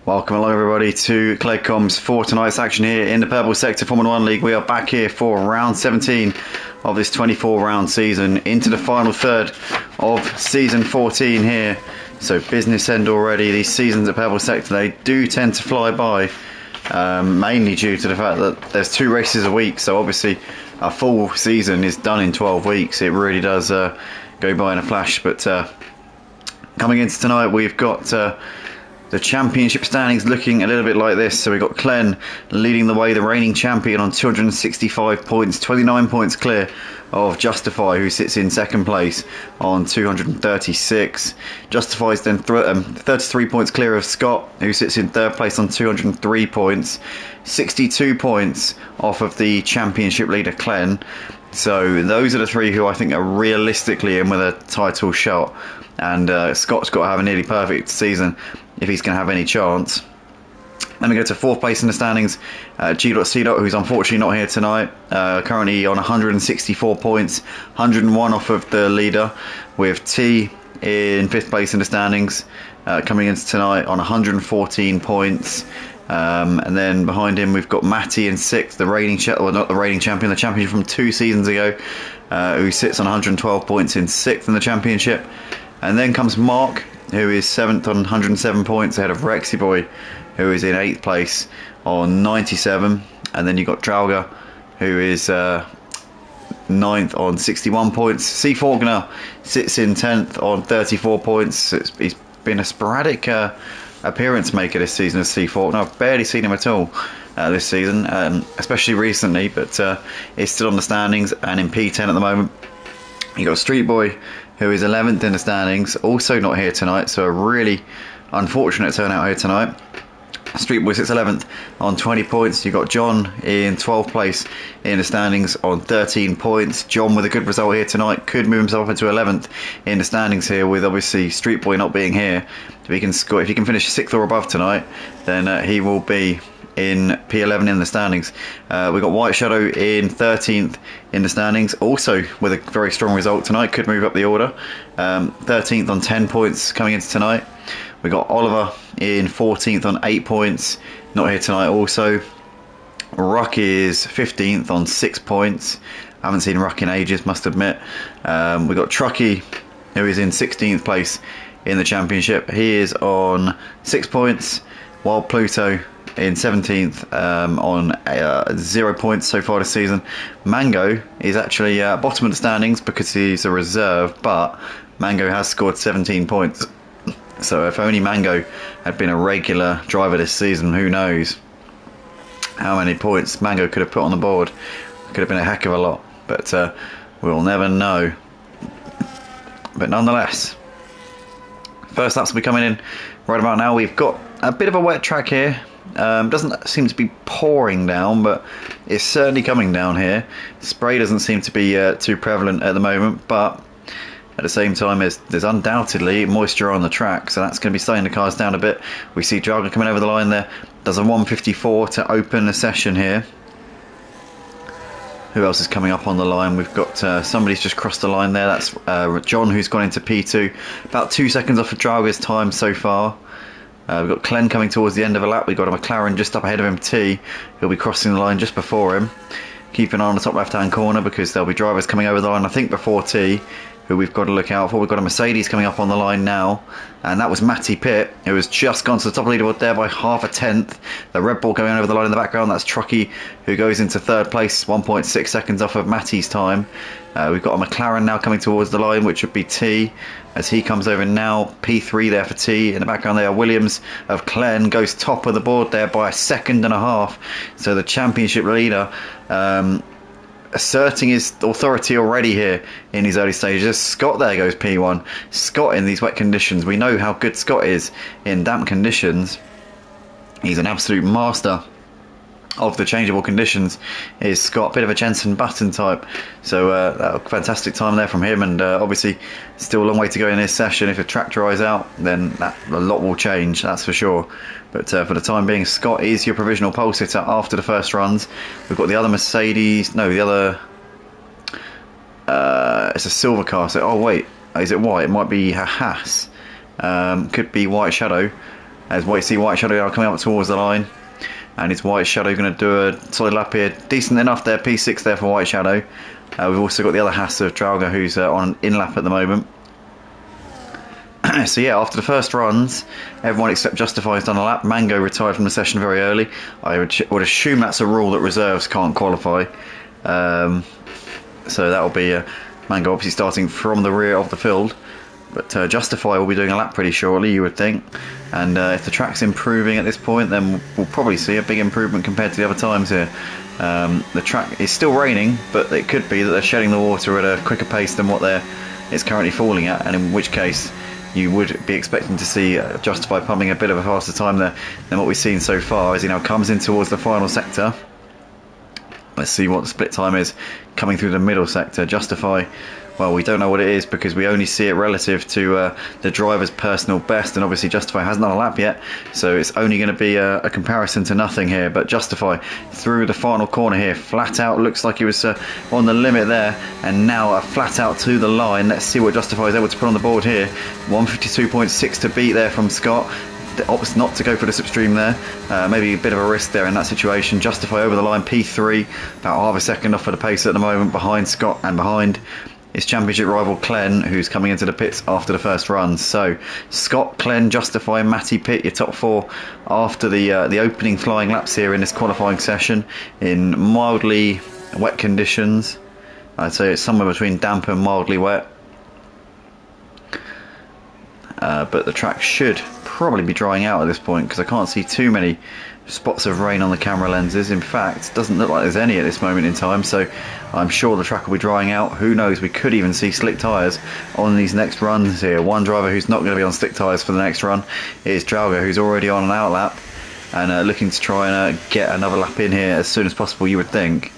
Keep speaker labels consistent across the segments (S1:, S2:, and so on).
S1: Welcome along everybody to Clegg.com's for tonight's action here in the Purple Sector Formula 1 League. We are back here for round 17 of this 24 round season, into the final third of season 14 here. So business end already. These seasons at Purple Sector, they do tend to fly by, mainly due to the fact that there's 2 races a week. So obviously a full season is done in 12 weeks. It really does go by in a flash. But coming into tonight, we've got the championship standings looking a little bit like this. So we've got Clen leading the way, the reigning champion, on 265 points, 29 points clear of Justify, who sits in second place on 236. Justify's then 33 points clear of Scott, who sits in third place on 203 points, 62 points off of the championship leader Clen. So those are the 3 who I think are realistically in with a title shot. And Scott's got to have a nearly perfect season if he's going to have any chance. Then we go to 4th place in the standings, G.C. who's unfortunately not here tonight, currently on 164 points, 101 off of the leader, with T in 5th place in the standings, coming into tonight on 114 points. And then behind him we've got Matty in 6th, the reigning not the reigning champion, the champion from 2 seasons ago, who sits on 112 points in 6th in the championship. And then comes Mark, who is 7th on 107 points, ahead of Rexy Boy, who is in 8th place on 97. And then you've got Drauga, who is 9th on 61 points. C. Faulkner sits in 10th on 34 points. He's been a sporadic appearance maker this season as C. Faulkner. I've barely seen him at all this season, especially recently, but he's still on the standings and in P10 at the moment. You've got Street Boy, who is 11th in the standings, also not here tonight, so a really unfortunate turnout here tonight. Street Boy sits 11th on 20 points. You've got John in 12th place in the standings on 13 points. John, with a good result here tonight, could move himself into 11th in the standings here, with obviously Street Boy not being here. If he can finish 6th or above tonight, then he will be in P11 in the standings. We've got White Shadow in 13th in the standings, also with a very strong result tonight, could move up the order. 13th on 10 points coming into tonight. We got Oliver in 14th on 8 points, not here tonight also. Ruck is 15th on 6 points. I haven't seen Ruck in ages, must admit. We've got Truckee, who is in 16th place in the championship. He is on 6 points, while Pluto in 17th on 0 points so far this season. Mango is actually bottom of the standings because he's a reserve, but Mango has scored 17 points. So if only Mango had been a regular driver this season, who knows how many points Mango could have put on the board. Could have been a heck of a lot, but we'll never know. But nonetheless, first laps will be coming in right about now. We've got a bit of a wet track here. Doesn't seem to be pouring down, but it's certainly coming down here. Spray doesn't seem to be too prevalent at the moment, but at the same time there's undoubtedly moisture on the track, so that's going to be slowing the cars down a bit. We see Jargon coming over the line there, does a 154 to open the session here. Who else is coming up on the line? We've got somebody's just crossed the line there. That's John, who's gone into P2. About 2 seconds off of Drauga's time so far. We've got Glenn coming towards the end of a lap. We've got a McLaren just up ahead of him, T. He'll be crossing the line just before him. Keep an eye on the top left-hand corner because there'll be drivers coming over the line, I think, before T, who we've got to look out for. We've got a Mercedes coming up on the line now, and that was Matty Pitt, who has just gone to the top of the leaderboard there by half a tenth. The Red Bull going over the line in the background, that's Truckee, who goes into third place, 1.6 seconds off of Matty's time. We've got a McLaren now coming towards the line, which would be T, as he comes over now. P3 there for T. In the background there, Williams of Clen goes top of the board there by a second and a half. So the championship leader asserting his authority already here in his early stages. Scott there goes P1. Scott in these wet conditions. We know how good Scott is in damp conditions. He's an absolute master of the changeable conditions. Is Scott, bit of a Jensen Button type. So a fantastic time there from him, and obviously still a long way to go in this session. If the track dries out, then a lot will change, that's for sure. But for the time being, Scott is your provisional pole sitter after the first runs. We've got the other Mercedes, no, the other, it's a silver car. So, oh wait, is it white? It might be a Haas. Could be White Shadow. As White Shadow are coming up towards the line. And it's White Shadow going to do a solid lap here. Decent enough there, P6 there for White Shadow. We've also got the other Haas of Drauga, who's on an in-lap at the moment. So yeah, after the first runs, everyone except Justify has done a lap. Mango retired from the session very early. I would assume that's a rule that reserves can't qualify. So that'll be Mango obviously starting from the rear of the field. But Justify will be doing a lap pretty shortly, you would think. And if the track's improving at this point, then we'll probably see a big improvement compared to the other times here. The track is still raining, but it could be that they're shedding the water at a quicker pace than what it's currently falling at, and in which case you would be expecting to see Justify pumping a bit of a faster time there than what we've seen so far, as he now comes in towards the final sector. Let's see what the split time is coming through the middle sector. Justify, well, we don't know what it is because we only see it relative to the driver's personal best, and obviously Justify hasn't done a lap yet, so it's only going to be a comparison to nothing here. But Justify through the final corner here, flat out, looks like he was on the limit there, and now a flat out to the line. Let's see what Justify is able to put on the board here. 152.6 to beat there from Scott. Opts not to go for the slipstream there. Maybe a bit of a risk there in that situation. Justify over the line, P3, about half a second off for the pace at the moment, behind Scott and behind his championship rival Clen, who's coming into the pits after the first run. So Scott, Clen, Justify, Matty Pitt, your top four after the opening flying laps here in this qualifying session in mildly wet conditions. I'd say it's somewhere between damp and mildly wet. But the track should probably be drying out at this point because I can't see too many spots of rain on the camera lenses. In fact, it doesn't look like there's any at this moment in time, so I'm sure the track will be drying out. Who knows, we could even see slick tyres on these next runs here. One driver who's not going to be on slick tyres for the next run is Drauga, who's already on an out lap and looking to try and get another lap in here as soon as possible, you would think.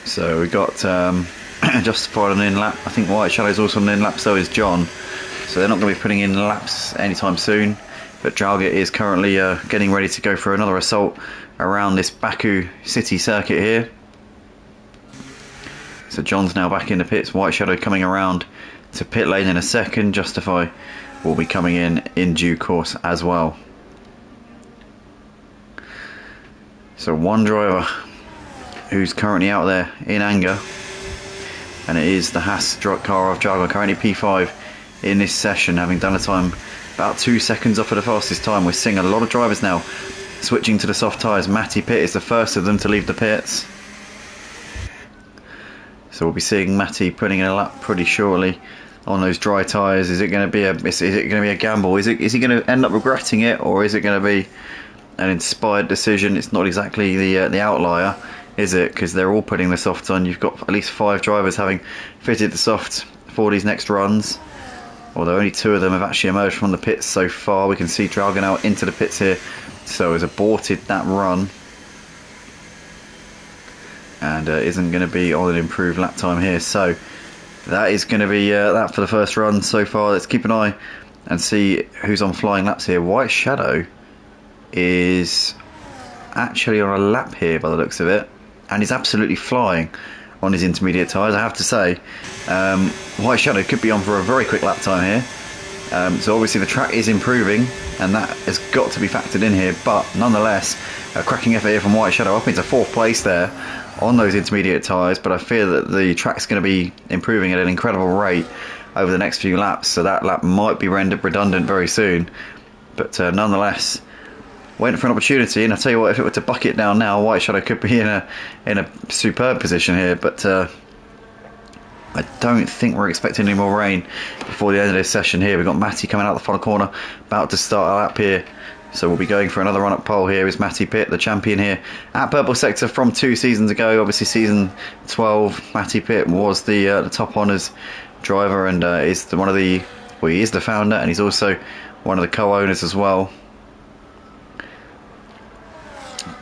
S1: So we got Justified on an in-lap. I think White Shadow's also on an in-lap, so is John. So they're not going to be putting in laps anytime soon. But Drauga is currently getting ready to go for another assault around this Baku city circuit here. So John's now back in the pits. White Shadow coming around to pit lane in a second. Justify will be coming in due course as well. So one driver who's currently out there in anger, and it is the Haas car of Drauga, currently P5 in this session, having done a time about 2 seconds off of the fastest time. We're seeing a lot of drivers now switching to the soft tyres. Matty Pitt is the first of them to leave the pits, so we'll be seeing Matty putting in a lap pretty shortly on those dry tyres. Is it going to be a gamble? Is he going to end up regretting it, or is it going to be an inspired decision? It's not exactly the outlier, is it? Because they're all putting the softs on. You've got at least 5 drivers having fitted the soft for these next runs, although only 2 of them have actually emerged from the pits so far. We can see Drauga now into the pits here, so has aborted that run and isn't going to be on an improved lap time here. So that is going to be that for the first run so far. Let's keep an eye and see who's on flying laps here. White Shadow is actually on a lap here by the looks of it, and he's absolutely flying on his intermediate tyres, I have to say. White Shadow could be on for a very quick lap time here. So obviously the track is improving, and that has got to be factored in here, but nonetheless a cracking effort here from White Shadow, up into 4th place there on those intermediate tyres. But I fear that the track's going to be improving at an incredible rate over the next few laps, so that lap might be rendered redundant very soon. But nonetheless, went for an opportunity, and I tell you what, if it were to buck it down now, White Shadow could be in a superb position here. But I don't think we're expecting any more rain before the end of this session here. We've got Matty coming out the final corner, about to start a lap here. So we'll be going for another run-up pole here. Is Matty Pitt, the champion here at Purple Sector from 2 seasons ago. Obviously season 12, Matty Pitt was the top honours driver, and is he is the founder, and he's also one of the co-owners as well.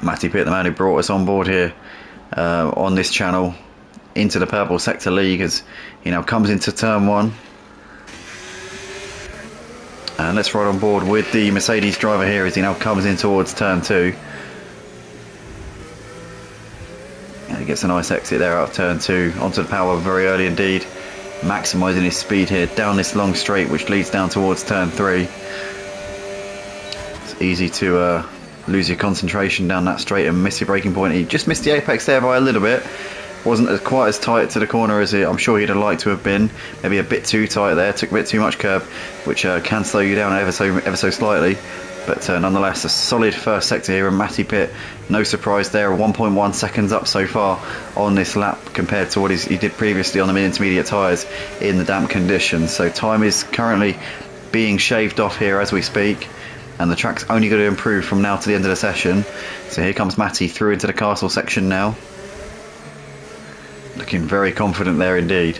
S1: Matty Pitt, the man who brought us on board here on this channel into the Purple Sector League, as he now comes into turn 1. And let's ride on board with the Mercedes driver here as he now comes in towards turn 2. And he gets a nice exit there out of turn 2 onto the power very early indeed, maximising his speed here down this long straight which leads down towards turn 3. It's easy to lose your concentration down that straight and miss your braking point. He just missed the apex there by a little bit. Wasn't quite as tight to the corner as I'm sure he'd have liked to have been. Maybe a bit too tight there, took a bit too much curb, which can slow you down ever so slightly. But nonetheless, a solid first sector here, and Matty Pitt, no surprise there, 1.1 seconds up so far on this lap compared to what he did previously on the mid-intermediate tyres in the damp conditions. So time is currently being shaved off here as we speak, and the track's only going to improve from now to the end of the session. So here comes Matty through into the castle section now. Looking very confident there indeed.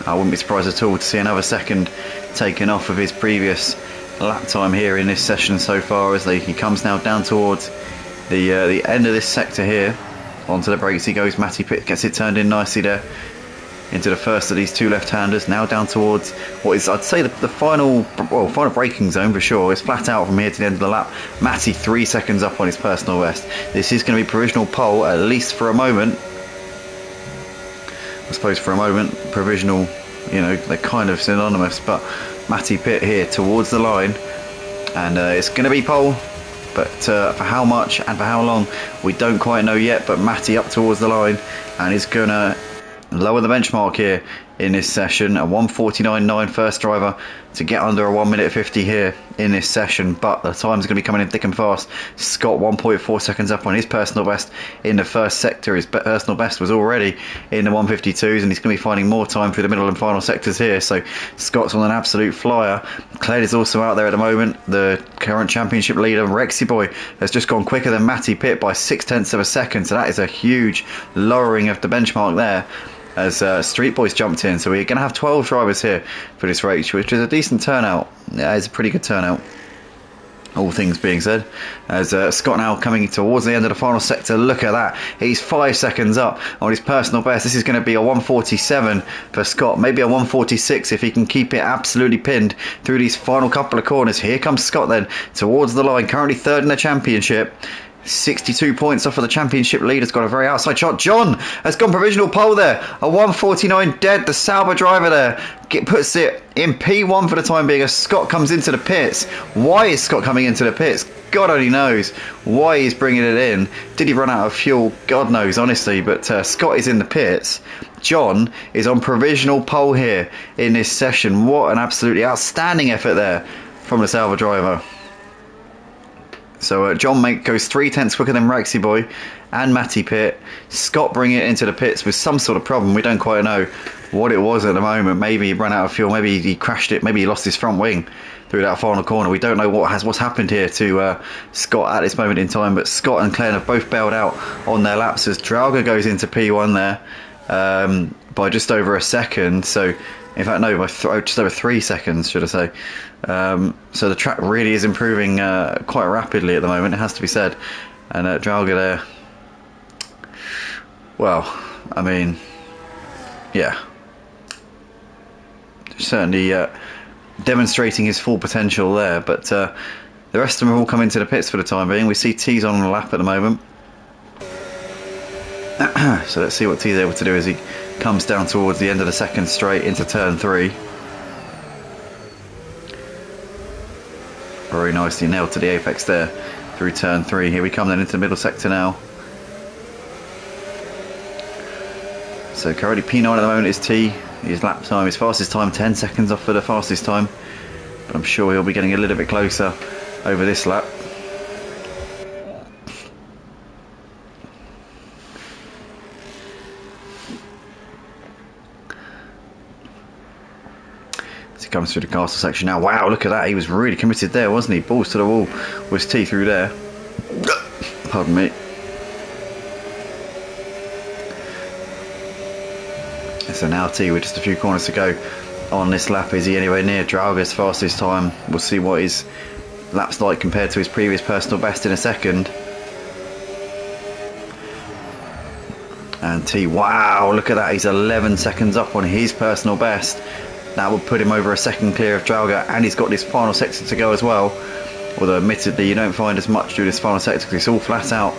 S1: I wouldn't be surprised at all to see another second taken off of his previous lap time here in this session so far, as he comes now down towards the end of this sector here. Onto the brakes he goes. Matty Pitt gets it turned in nicely there into the first of these 2 left-handers. Now down towards what is, I'd say, the final braking zone for sure. It's flat out from here to the end of the lap. Matty 3 seconds up on his personal best. This is going to be provisional pole, at least for a moment. I suppose for a moment, provisional, you know, they're kind of synonymous, but Matty Pitt here towards the line, and it's going to be pole, but for how much and for how long, we don't quite know yet. But Matty up towards the line, and is going to lower the benchmark here in this session. A 1:49.9 first driver to get under a 1 minute 50 here in this session, but the time's going to be coming in thick and fast. Scott 1.4 seconds up on his personal best in the first sector. His personal best was already in the 1:52s, and he's going to be finding more time through the middle and final sectors here. So Scott's on an absolute flyer. Cled is also out there at the moment. The current championship leader Rexy Boy has just gone quicker than Matty Pitt by 0.6 of a second, so that is a huge lowering of the benchmark there, as Street Boys jumped in. So we're going to have 12 drivers here for this race, which is a decent turnout. Yeah, it's a pretty good turnout, all things being said. As Scott now coming towards the end of the final sector. Look at that, he's 5 seconds up on his personal best. This is going to be a 1:47 for Scott, maybe a 1:46 if he can keep it absolutely pinned through these final couple of corners. Here comes Scott then towards the line, currently 3rd in the championship. 62 points off of the championship lead. Has got a very outside shot. John has gone provisional pole there. A 1:49 dead. The Sauber driver there puts it in P1 for the time being, as Scott comes into the pits. Why is Scott coming into the pits? God only knows why he's bringing it in. Did he run out of fuel? God knows, honestly. But Scott is in the pits. John is on provisional pole here in this session. What an absolutely outstanding effort there from the Sauber driver. So John goes 0.3 quicker than Rexy Boy and Matty Pitt. Scott bringing it into the pits with some sort of problem. We don't quite know what it was at the moment. Maybe he ran out of fuel. Maybe he crashed it. Maybe he lost his front wing through that final corner. We don't know what's happened here to Scott at this moment in time. But Scott and Glenn have both bailed out on their laps, as Drauga goes into P1 there by just over a second. So in fact, no, by just over 3 seconds, should I say. So the track really is improving quite rapidly at the moment, it has to be said. And Drauga there, well, I mean, yeah, certainly demonstrating his full potential there. But the rest of them have all come into the pits for the time being. We see T's on the lap at the moment. So let's see what T's able to do as he comes down towards the end of the second straight into turn 3. Very nicely nailed to the apex there through turn 3. Here we come then into the middle sector now. So currently P9 at the moment is T. His lap time, his fastest time, 10 seconds off for the fastest time. But I'm sure he'll be getting a little bit closer over this lap. As he comes through the castle section now. Wow, look at that. He was really committed there, wasn't he? Balls to the wall was T through there. Pardon me. So now T with just a few corners to go on this lap. Is he anywhere near Drauga's fastest time? We'll see what his lap's like compared to his previous personal best in a second. And T, wow, look at that. He's 11 seconds up on his personal best. That would put him over a second clear of Drauga, and he's got this final sector to go as well. Although admittedly you don't find as much through this final sector because it's all flat out,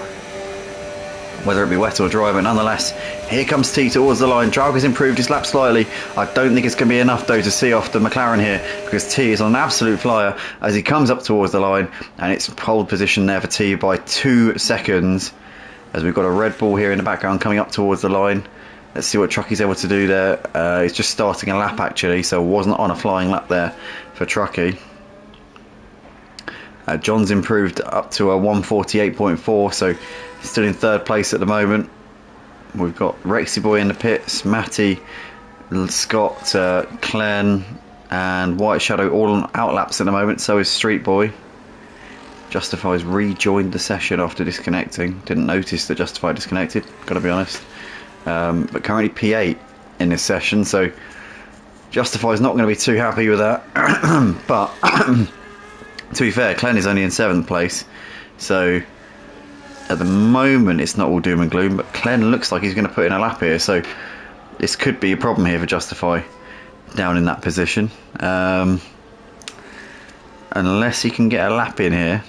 S1: whether it be wet or dry. But nonetheless, here comes T towards the line. Drauga's improved his lap slightly. I don't think it's going to be enough though to see off the McLaren here, because T is on an absolute flyer as he comes up towards the line, and it's pole position there for T by 2 seconds, as we've got a Red Bull here in the background coming up towards the line. Let's see what Trucky's able to do there. He's just starting a lap actually, so wasn't on a flying lap there for Trucky. John's improved up to a 148.4, so still in 3rd place at the moment. We've got Rexy Boy in the pits, Matty, Scott, Clen and White Shadow all on out laps at the moment. So is Street Boy. Justify's rejoined the session after disconnecting. Didn't notice that Justify disconnected, gotta be honest. But currently P8 in this session, so Justify's not going to be too happy with that. But to be fair, Clen is only in 7th place, so at the moment it's not all doom and gloom. But Clen looks like he's going to put in a lap here, so this could be a problem here for Justify down in that position, unless he can get a lap in here.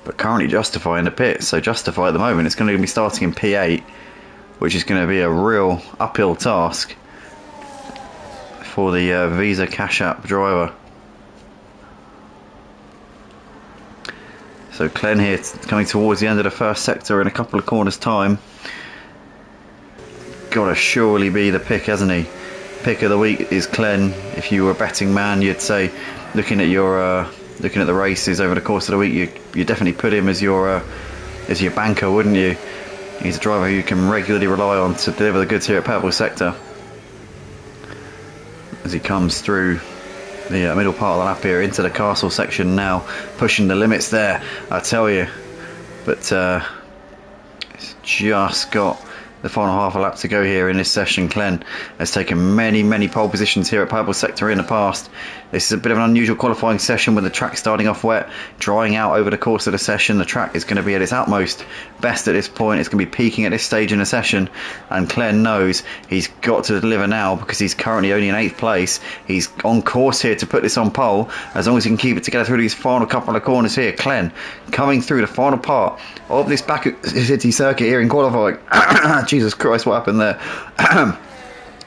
S1: But currently Justify in the pit, so Justify at the moment it's going to be starting in P8, which is going to be a real uphill task for the Visa Cash App driver. So Clen here coming towards the end of the first sector in a couple of corners time. Gotta surely be the pick, hasn't he? Pick of the week is Clen. If you were a betting man, you'd say, looking at the races over the course of the week, you definitely put him as your banker, wouldn't you? He's a driver who you can regularly rely on to deliver the goods here at Purple Sector. As he comes through the middle part of the lap here into the castle section now, pushing the limits there, I tell you. But it's just got the final half a lap to go here in this session. Clen has taken many pole positions here at Purple Sector in the past. This is a bit of an unusual qualifying session with the track starting off wet, drying out over the course of the session. The track is going to be at its utmost best at this point. It's going to be peaking at this stage in the session, and Clen knows he's got to deliver now because he's currently only in 8th place. He's on course here to put this on pole as long as he can keep it together through these final couple of corners here. Clen coming through the final part of this back city circuit here in qualifying. Jesus Christ, what happened there?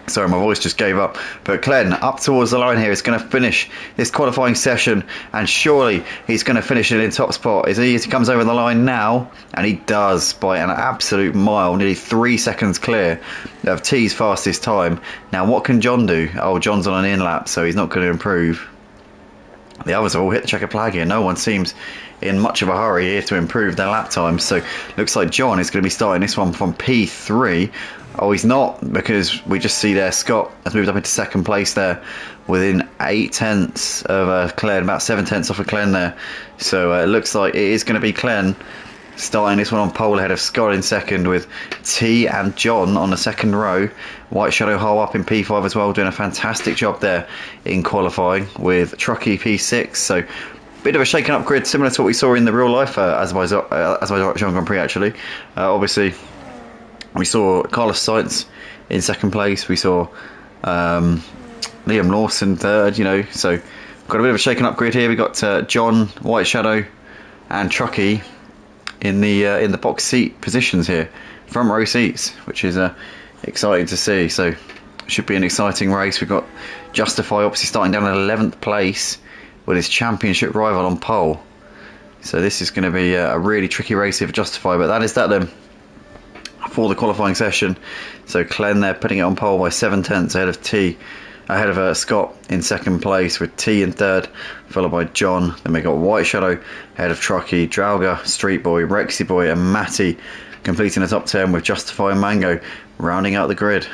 S1: Sorry, my voice just gave up. But Clen up towards the line here is going to finish this qualifying session, and surely he's going to finish it in top spot as he comes over the line now, and he does by an absolute mile, nearly 3 seconds clear of T's fastest time. Now what can John do? Oh, John's on an in lap, so he's not going to improve. The others have all hit the checker flag here. No one seems in much of a hurry here to improve their lap time, so looks like John is going to be starting this one from P3. Oh, he's not, because we just see there Scott has moved up into 2nd place there within 8 tenths of Clen, about 7 tenths off of Clen there. So it looks like it is going to be Clen starting this one on pole ahead of Scott in 2nd, with T and John on the 2nd row. White Shadow Hull up in P5 as well, doing a fantastic job there in qualifying, with Trucky P6. So bit of a shaken up grid, similar to what we saw in the real life Azerbaijan Grand Prix actually. Obviously We saw Carlos Sainz in second place. We saw Liam Lawson third. You know, so we've got a bit of a shaken up grid here. We got John, White Shadow, and Truckee in the box seat positions here, front row seats, which is exciting to see. So should be an exciting race. We've got Justify obviously starting down at 11th place with his championship rival on pole. So this is going to be a really tricky race here for Justify, but that then for the qualifying session. So Glenn there putting it on pole by 7/10 ahead of Scott in second place, with T in third, followed by John. Then we got White Shadow ahead of Truckee, Drauga, Street Boy, Rexy Boy and Matty completing the top 10, with Justify and Mango rounding out the grid.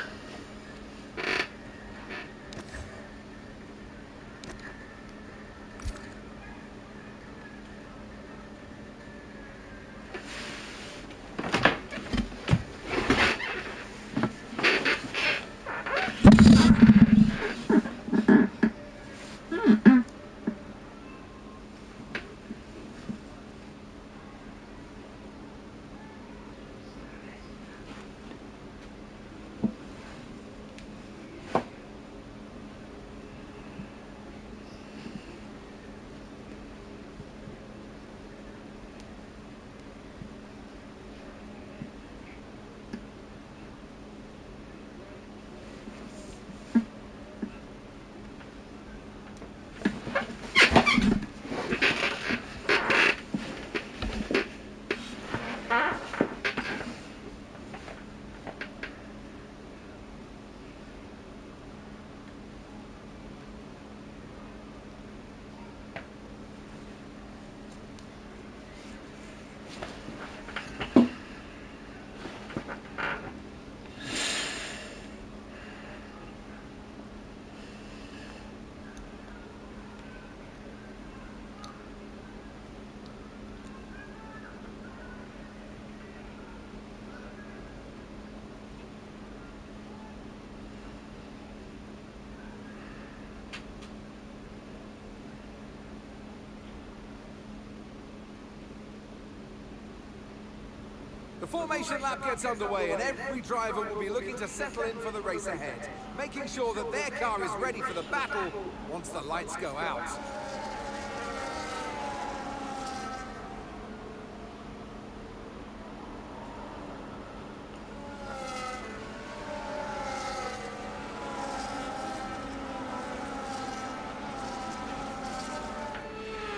S2: The formation lap gets underway and every driver will be looking to settle in for the race ahead, making sure that their car is ready for the battle once the lights go out.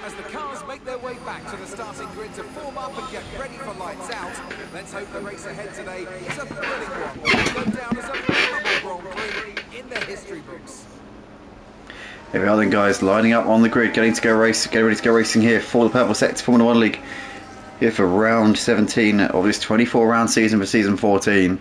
S2: As the cars make their way back to the starting grid to form up and get ready for lights out, let's hope the race ahead today is a thrilling one. Will go down as a memorable Grand Prix in the history books.
S1: Here we are then, guys, lining up on the grid, getting ready to go racing here for the Purple Sector Formula 1 League. Here for round 17 of this 24 round season for season 14.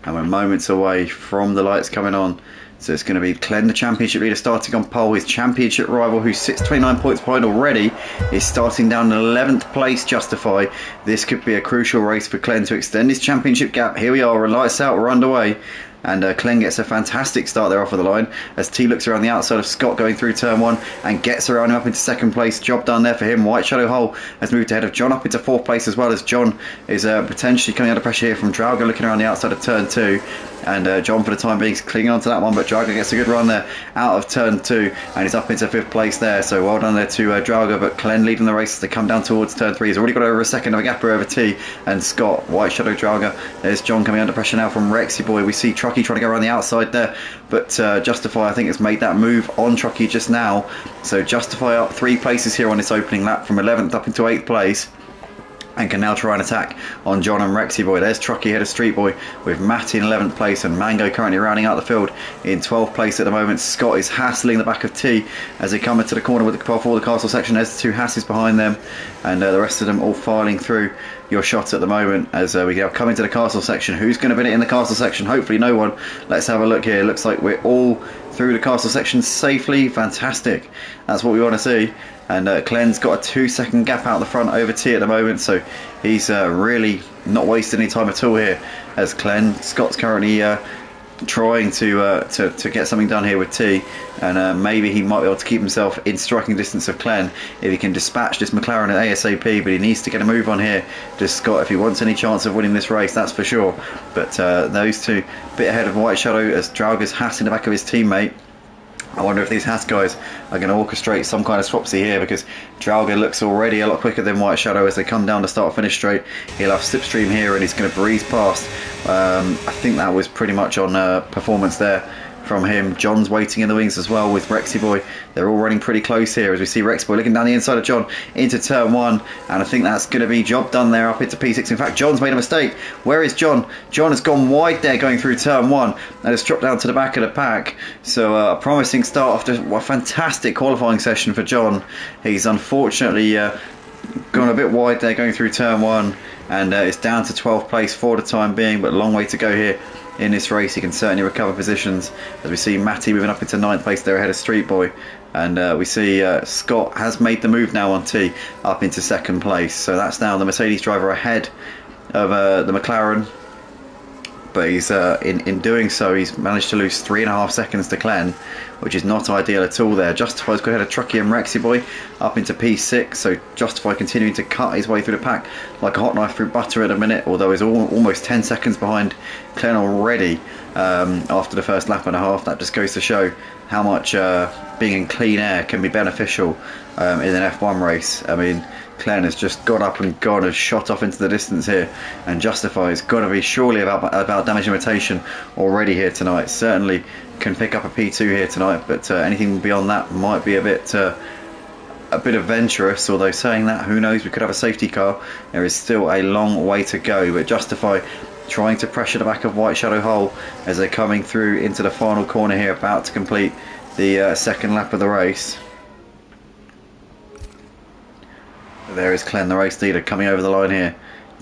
S1: And we're moments away from the lights coming on. So it's going to be Glenn, the championship leader, starting on pole. His championship rival, who sits 29 points behind already, is starting down in 11th place, Justify. This could be a crucial race for Glenn to extend his championship gap. Here we are, we're lights out, we're underway. And Glenn gets a fantastic start there off of the line as T looks around the outside of Scott going through turn 1 and gets around him up into second place. Job done there for him. White Shadow Hole has moved ahead of John up into 4th place, as well as John is potentially coming under pressure here from Drauga looking around the outside of turn 2. And John, for the time being, is clinging on to that one, but Drauga gets a good run there out of turn 2 and he's up into 5th place there. So well done there to Drauga, but Glenn leading the race as they come down towards turn 3. He's already got over a second of a gap over T and Scott. White Shadow, Drauga. There's John coming under pressure now from Rexy Boy. We see Truckee trying to go around the outside there, but Justify, I think, has made that move on Truckee just now. So Justify up 3 places here on this opening lap, from 11th up into 8th place, and can now try and attack on John and Rexy Boy. There's Truckee ahead of Street Boy, with Matty in 11th place and Mango currently rounding out the field in 12th place at the moment. Scott is hassling the back of T as they come into the corner with the before the castle section. There's the 2 Hasses behind them, and the rest of them all filing through your shot at the moment as we come into the castle section. Who's going to win it in the castle section? Hopefully no one. Let's have a look here. Looks like we're all through the castle section safely. Fantastic. That's what we want to see. And Glenn's got a 2-second gap out the front over T at the moment, so he's really not wasting any time at all here as Glenn. Scott's currently trying to get something done here with T, and maybe he might be able to keep himself in striking distance of Clen if he can dispatch this McLaren at ASAP. But he needs to get a move on here to Scott if he wants any chance of winning this race, that's for sure. But those two a bit ahead of White Shadow as Drauger's Haas in the back of his teammate. I wonder if these Haas guys are going to orchestrate some kind of swapsy here, because Drauger looks already a lot quicker than White Shadow as they come down to start finish straight. He'll have slipstream here and he's going to breeze past. I think that was pretty much on performance there from him. John's waiting in the wings as well with Rexy Boy. They're all running pretty close here as we see Rexy Boy looking down the inside of John into turn 1, and I think that's going to be job done there up into P6. In fact, John's made a mistake. Where is John? John has gone wide there going through turn 1 and has dropped down to the back of the pack. So a promising start after a fantastic qualifying session for John. He's unfortunately gone a bit wide there going through turn 1, and it's down to 12th place for the time being, but a long way to go here in this race. He can certainly recover positions as we see Matty moving up into 9th place there ahead of Street Boy, and we see Scott has made the move now on T up into 2nd place. So that's now the Mercedes driver ahead of the McLaren, but he's in doing so he's managed to lose 3.5 seconds to Clen, which is not ideal at all there. Justify's got ahead of Truckee and Rexy Boy up into P6, so Justify continuing to cut his way through the pack like a hot knife through butter at a minute, although he's almost 10 seconds behind Clen already after the first lap and a half. That just goes to show how much being in clean air can be beneficial in an F1 race. I mean, Clen has just got up and gone, has shot off into the distance here, and Justify has got to be surely about damage limitation already here tonight. Certainly can pick up a P2 here tonight, but anything beyond that might be a bit adventurous. Although saying that, who knows, we could have a safety car. There is still a long way to go, but Justify trying to pressure the back of White Shadow Hole as they're coming through into the final corner here, about to complete the second lap of the race. There is Clen, the race leader, coming over the line here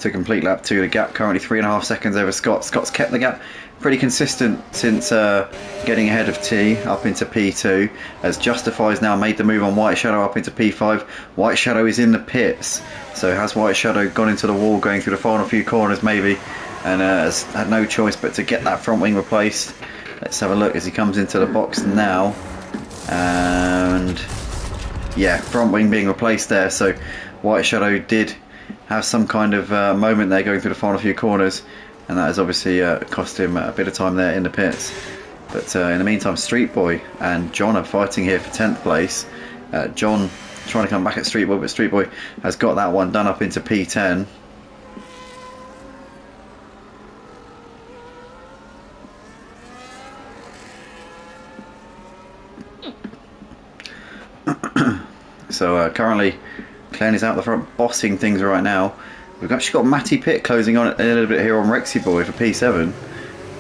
S1: to complete lap 2. The gap currently 3.5 seconds over Scott. Scott's kept the gap pretty consistent since getting ahead of T up into P2, as Justify's now made the move on White Shadow up into P5. White Shadow is in the pits, so has White Shadow gone into the wall going through the final few corners maybe, and has had no choice but to get that front wing replaced. Let's have a look as he comes into the box now, and yeah, front wing being replaced there. So White Shadow did have some kind of moment there going through the final few corners, and that has obviously cost him a bit of time there in the pits. But in the meantime, Street Boy and John are fighting here for 10th place. John trying to come back at Street Boy, but Street Boy has got that one done up into P10. So currently Clen is out the front bossing things right now. We've actually got Matty Pitt closing on a little bit here on Rexy Boy for P7.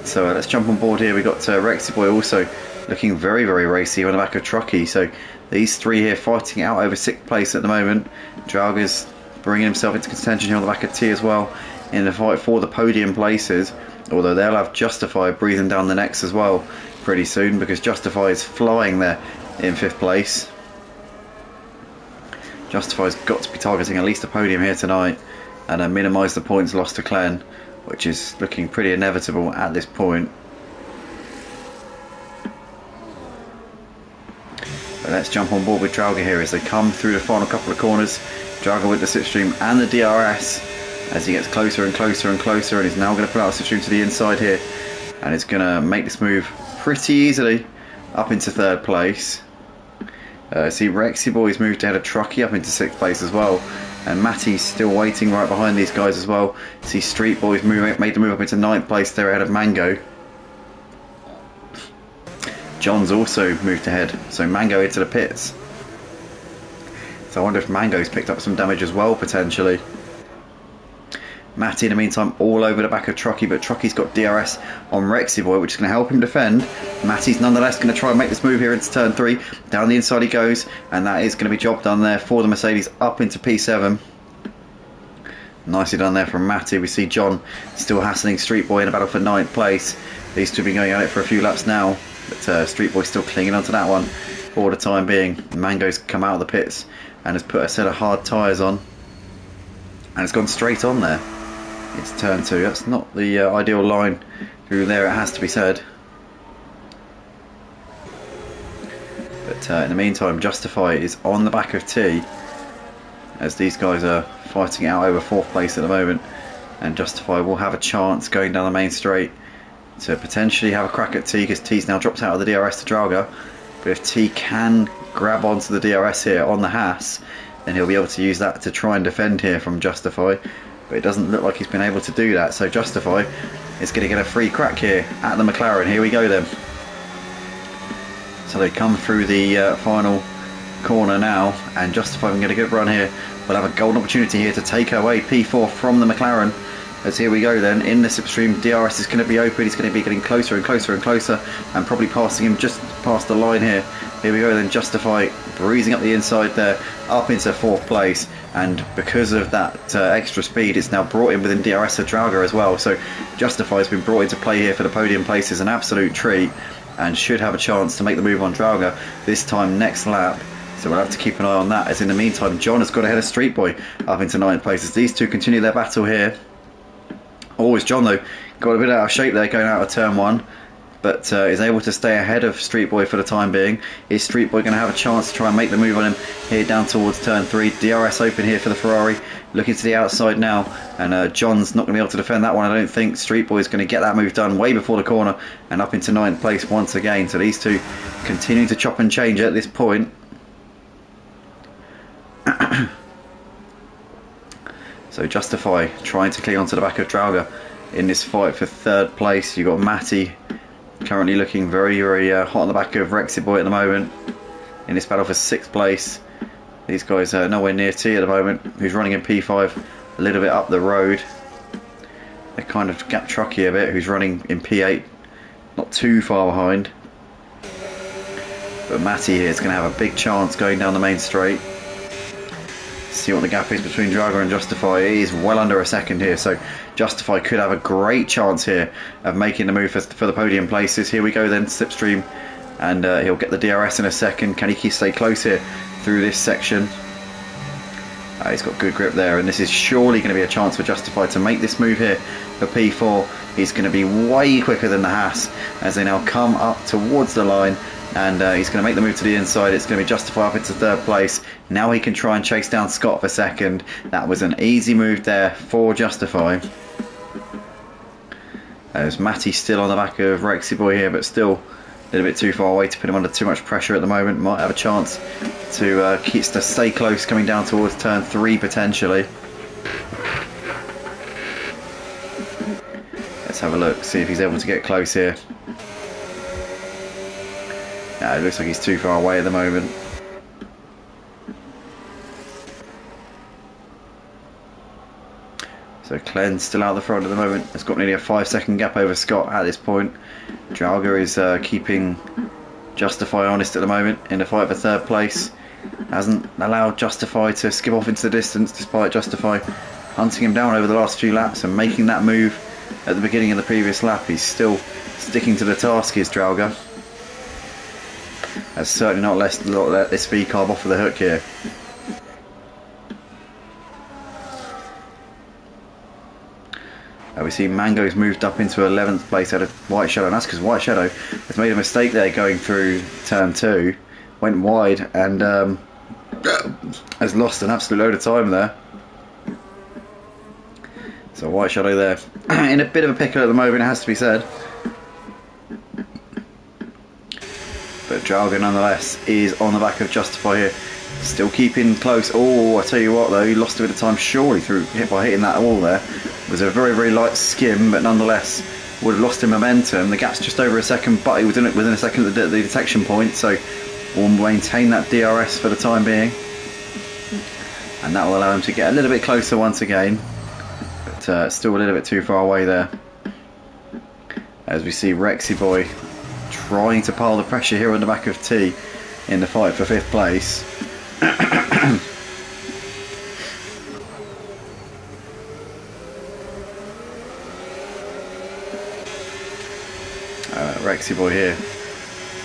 S1: So let's jump on board here. We've got Rexy Boy also looking very, very racy on the back of Truckee. So these three here fighting out over 6th place at the moment. Drauger's bringing himself into contention here on the back of T as well in the fight for the podium places. Although they'll have Justify breathing down the necks as well pretty soon, because Justify is flying there in 5th place. Justify's got to be targeting at least a podium here tonight and minimise the points lost to Clen, which is looking pretty inevitable at this point. But let's jump on board with Drauger here as they come through the final couple of corners. Drauger with the slipstream and the DRS as he gets closer and closer and closer, and he's now going to put out a slipstream to the inside here, and it's going to make this move pretty easily up into 3rd place. See Rexy Boy's moved ahead of Truckee up into 6th place as well, and Matty's still waiting right behind these guys as well. See Street Boy's made the move up into 9th place there ahead of Mango. John's also moved ahead, so Mango into the pits. So I wonder if Mango's picked up some damage as well potentially. Matty in the meantime all over the back of Truckee, but Truckee's got DRS on Rexy Boy, which is going to help him defend. Matty's nonetheless going to try and make this move here into turn 3. Down the inside he goes, and that is going to be job done there for the Mercedes up into P7. Nicely done there from Matty. We see John still hassling Street Boy in a battle for 9th place. These two have been going at it for a few laps now, but Street Boy still clinging onto that one for the time being. Mango's come out of the pits and has put a set of hard tyres on, and it's gone straight on there. It's turn 2. That's not the ideal line through there, it has to be said. But in the meantime, Justify is on the back of T, as these guys are fighting it out over 4th place at the moment, and Justify will have a chance going down the main straight to potentially have a crack at T, because T's now dropped out of the DRS to Draga. But if T can grab onto the DRS here on the Haas, then he'll be able to use that to try and defend here from Justify. But it doesn't look like he's been able to do that, so Justify is going to get a free crack here at the McLaren. Here we go then. So they come through the final corner now, and Justify can get a good run here. We'll have a golden opportunity here to take away P4 from the McLaren. As here we go then, in the slipstream, DRS is going to be open, he's going to be getting closer and closer and closer, and probably passing him just past the line here. Here we go then, Justify breezing up the inside there, up into 4th place, and because of that extra speed, it's now brought in within DRS of Draga as well. So Justify has been brought into play here for the podium place. Is an absolute treat, and should have a chance to make the move on Draga this time next lap. So we'll have to keep an eye on that, as in the meantime, John has got ahead of Street Boy up into 9th place as these two continue their battle here. Always John though, got a bit out of shape there going out of turn 1, but is able to stay ahead of Street Boy for the time being. Is Street Boy going to have a chance to try and make the move on him here down towards turn 3? DRS open here for the Ferrari, looking to the outside now, and John's not going to be able to defend that one, I don't think. Street Boy is going to get that move done way before the corner and up into 9th place once again. So these two continue to chop and change at this point. So Justify trying to cling onto the back of Draga in this fight for 3rd place. You've got Matty currently looking very, very hot on the back of Rexy Boy at the moment in this battle for 6th place. These guys are nowhere near T at the moment, who's running in P5 a little bit up the road. They're kind of gap trucky a bit, who's running in P8, not too far behind. But Matty here is going to have a big chance going down the main straight. See what the gap is between Draga and Justify. It is well under a second here, so Justify could have a great chance here of making the move for the podium places. Here we go then, slipstream, and he'll get the DRS in a second. Can he stay close here through this section? He's got good grip there, and this is surely going to be a chance for Justify to make this move here for P4. He's going to be way quicker than the Haas as they now come up towards the line, and he's going to make the move to the inside. It's going to be Justify up into 3rd place. Now he can try and chase down Scott for 2nd. That was an easy move there for Justify. There's Matty still on the back of Rexy Boy here, but still a little bit too far away to put him under too much pressure at the moment. Might have a chance to stay close coming down towards turn 3 potentially. Let's have a look, see if he's able to get close here. Yeah, it looks like he's too far away at the moment. So Clen's still out the front at the moment. It's got nearly a 5-second gap over Scott at this point. Draga is keeping Justify honest at the moment in the fight for 3rd place. Hasn't allowed Justify to skip off into the distance, despite Justify hunting him down over the last few laps and making that move at the beginning of the previous lap. He's still sticking to the task, is Draga. Has certainly not let this speed carb off of the hook here. We see Mango's moved up into 11th place out of White Shadow, and that's because White Shadow has made a mistake there going through turn 2, went wide, and has lost an absolute load of time there. So White Shadow there in a bit of a pickle at the moment, it has to be said. But Draga nonetheless is on the back of Justify here, still keeping close. Oh, I tell you what though, he lost a bit of time surely by hitting that wall there. It was a very, very light skim, but nonetheless would have lost in momentum. The gap's just over a second, but he was in it within a second of the detection point, so we'll maintain that DRS for the time being, and that will allow him to get a little bit closer once again, but still a little bit too far away there. As we see Rexy Boy trying to pile the pressure here on the back of T in the fight for 5th place. Rexy Boy here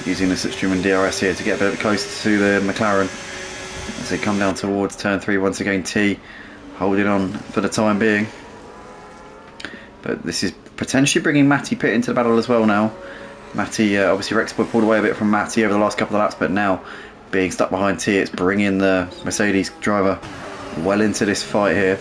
S1: using the slipstream and DRS here to get a bit closer to the McLaren as they come down towards turn 3 once again. T holding on for the time being, but this is potentially bringing Matty Pitt into the battle as well now, Matty, obviously Rexy Boy pulled away a bit from Matty over the last couple of laps, but now being stuck behind T, it's bringing the Mercedes driver well into this fight here.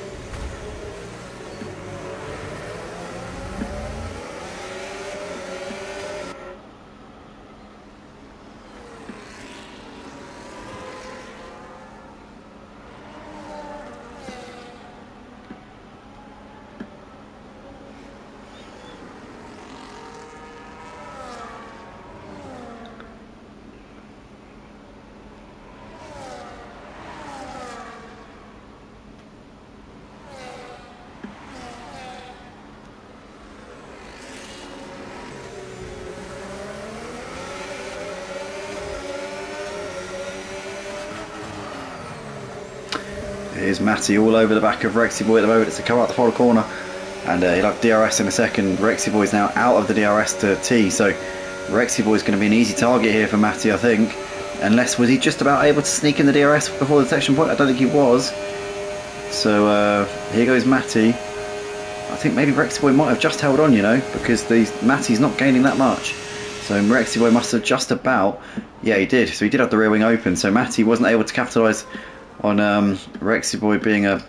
S1: Here's Matty all over the back of Rexy Boy at the moment. It's to come out the final corner, and he'll have DRS in a second. Rexy Boy's now out of the DRS to T, so Rexy Boy's going to be an easy target here for Matty, I think. Unless, was he just about able to sneak in the DRS before the detection point? I don't think he was. So here goes Matty. I think maybe Rexy Boy might have just held on, you know, because Matty's not gaining that much. So Rexy Boy must have just about, yeah, he did. So he did have the rear wing open. So Matty wasn't able to capitalise on Rexy Boy being a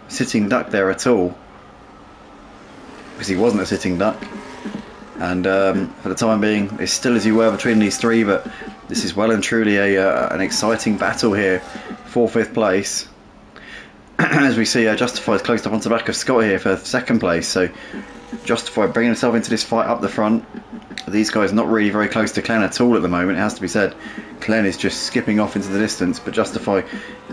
S1: sitting duck there at all, because he wasn't a sitting duck. And for the time being, it's still as you were between these three, but this is well and truly an exciting battle here for 5th place. As we see, Justify's closed up onto the back of Scott here for 2nd place, so Justify bringing himself into this fight up the front. These guys not really very close to Clen at all at the moment, it has to be said. Clen is just skipping off into the distance, but Justify